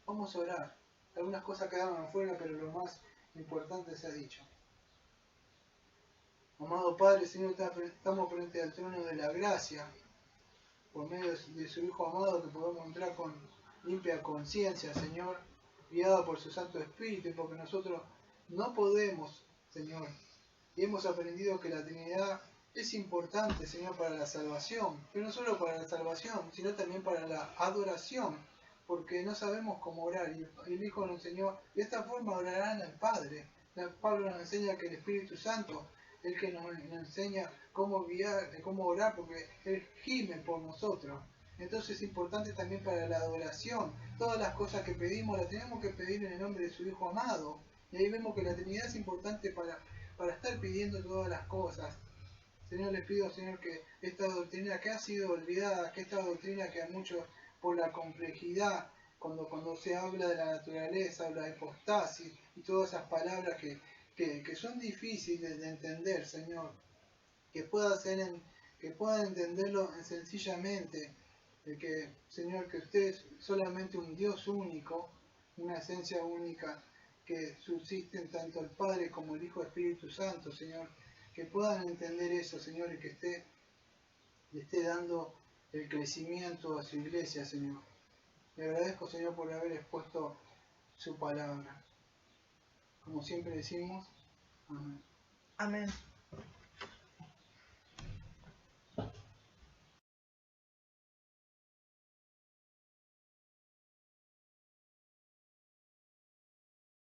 Vamos a orar. Algunas cosas quedaron afuera, pero lo más importante se ha dicho. Amado Padre, Señor, estamos frente al trono de la gracia, por medio de su Hijo amado, que podamos entrar con limpia conciencia, Señor, guiado por su Santo Espíritu, porque nosotros no podemos, Señor, y hemos aprendido que la Trinidad es importante, Señor, para la salvación, pero no solo para la salvación, sino también para la adoración, porque no sabemos cómo orar, y el Hijo nos enseñó, de esta forma orarán al Padre. Pablo nos enseña que el Espíritu Santo es el que nos enseña cómo guiar, cómo orar, porque Él gime por nosotros. Entonces es importante también para la adoración. Todas las cosas que pedimos las tenemos que pedir en el nombre de su Hijo amado. Y ahí vemos que la Trinidad es importante para estar pidiendo todas las cosas. Señor, les pido, Señor, que esta doctrina que ha sido olvidada, que esta doctrina que a muchos, por la complejidad, cuando se habla de la naturaleza, habla de hipostasis y todas esas palabras que son difíciles de entender, Señor, que puedan entenderlo sencillamente, de que, Señor, que usted es solamente un Dios único, una esencia única, que subsisten tanto el Padre como el Hijo y el Espíritu Santo, Señor, que puedan entender eso, Señor, y que le esté dando el crecimiento a su iglesia, Señor. Le agradezco, Señor, por haber expuesto su palabra. Como siempre decimos, amén. Amén.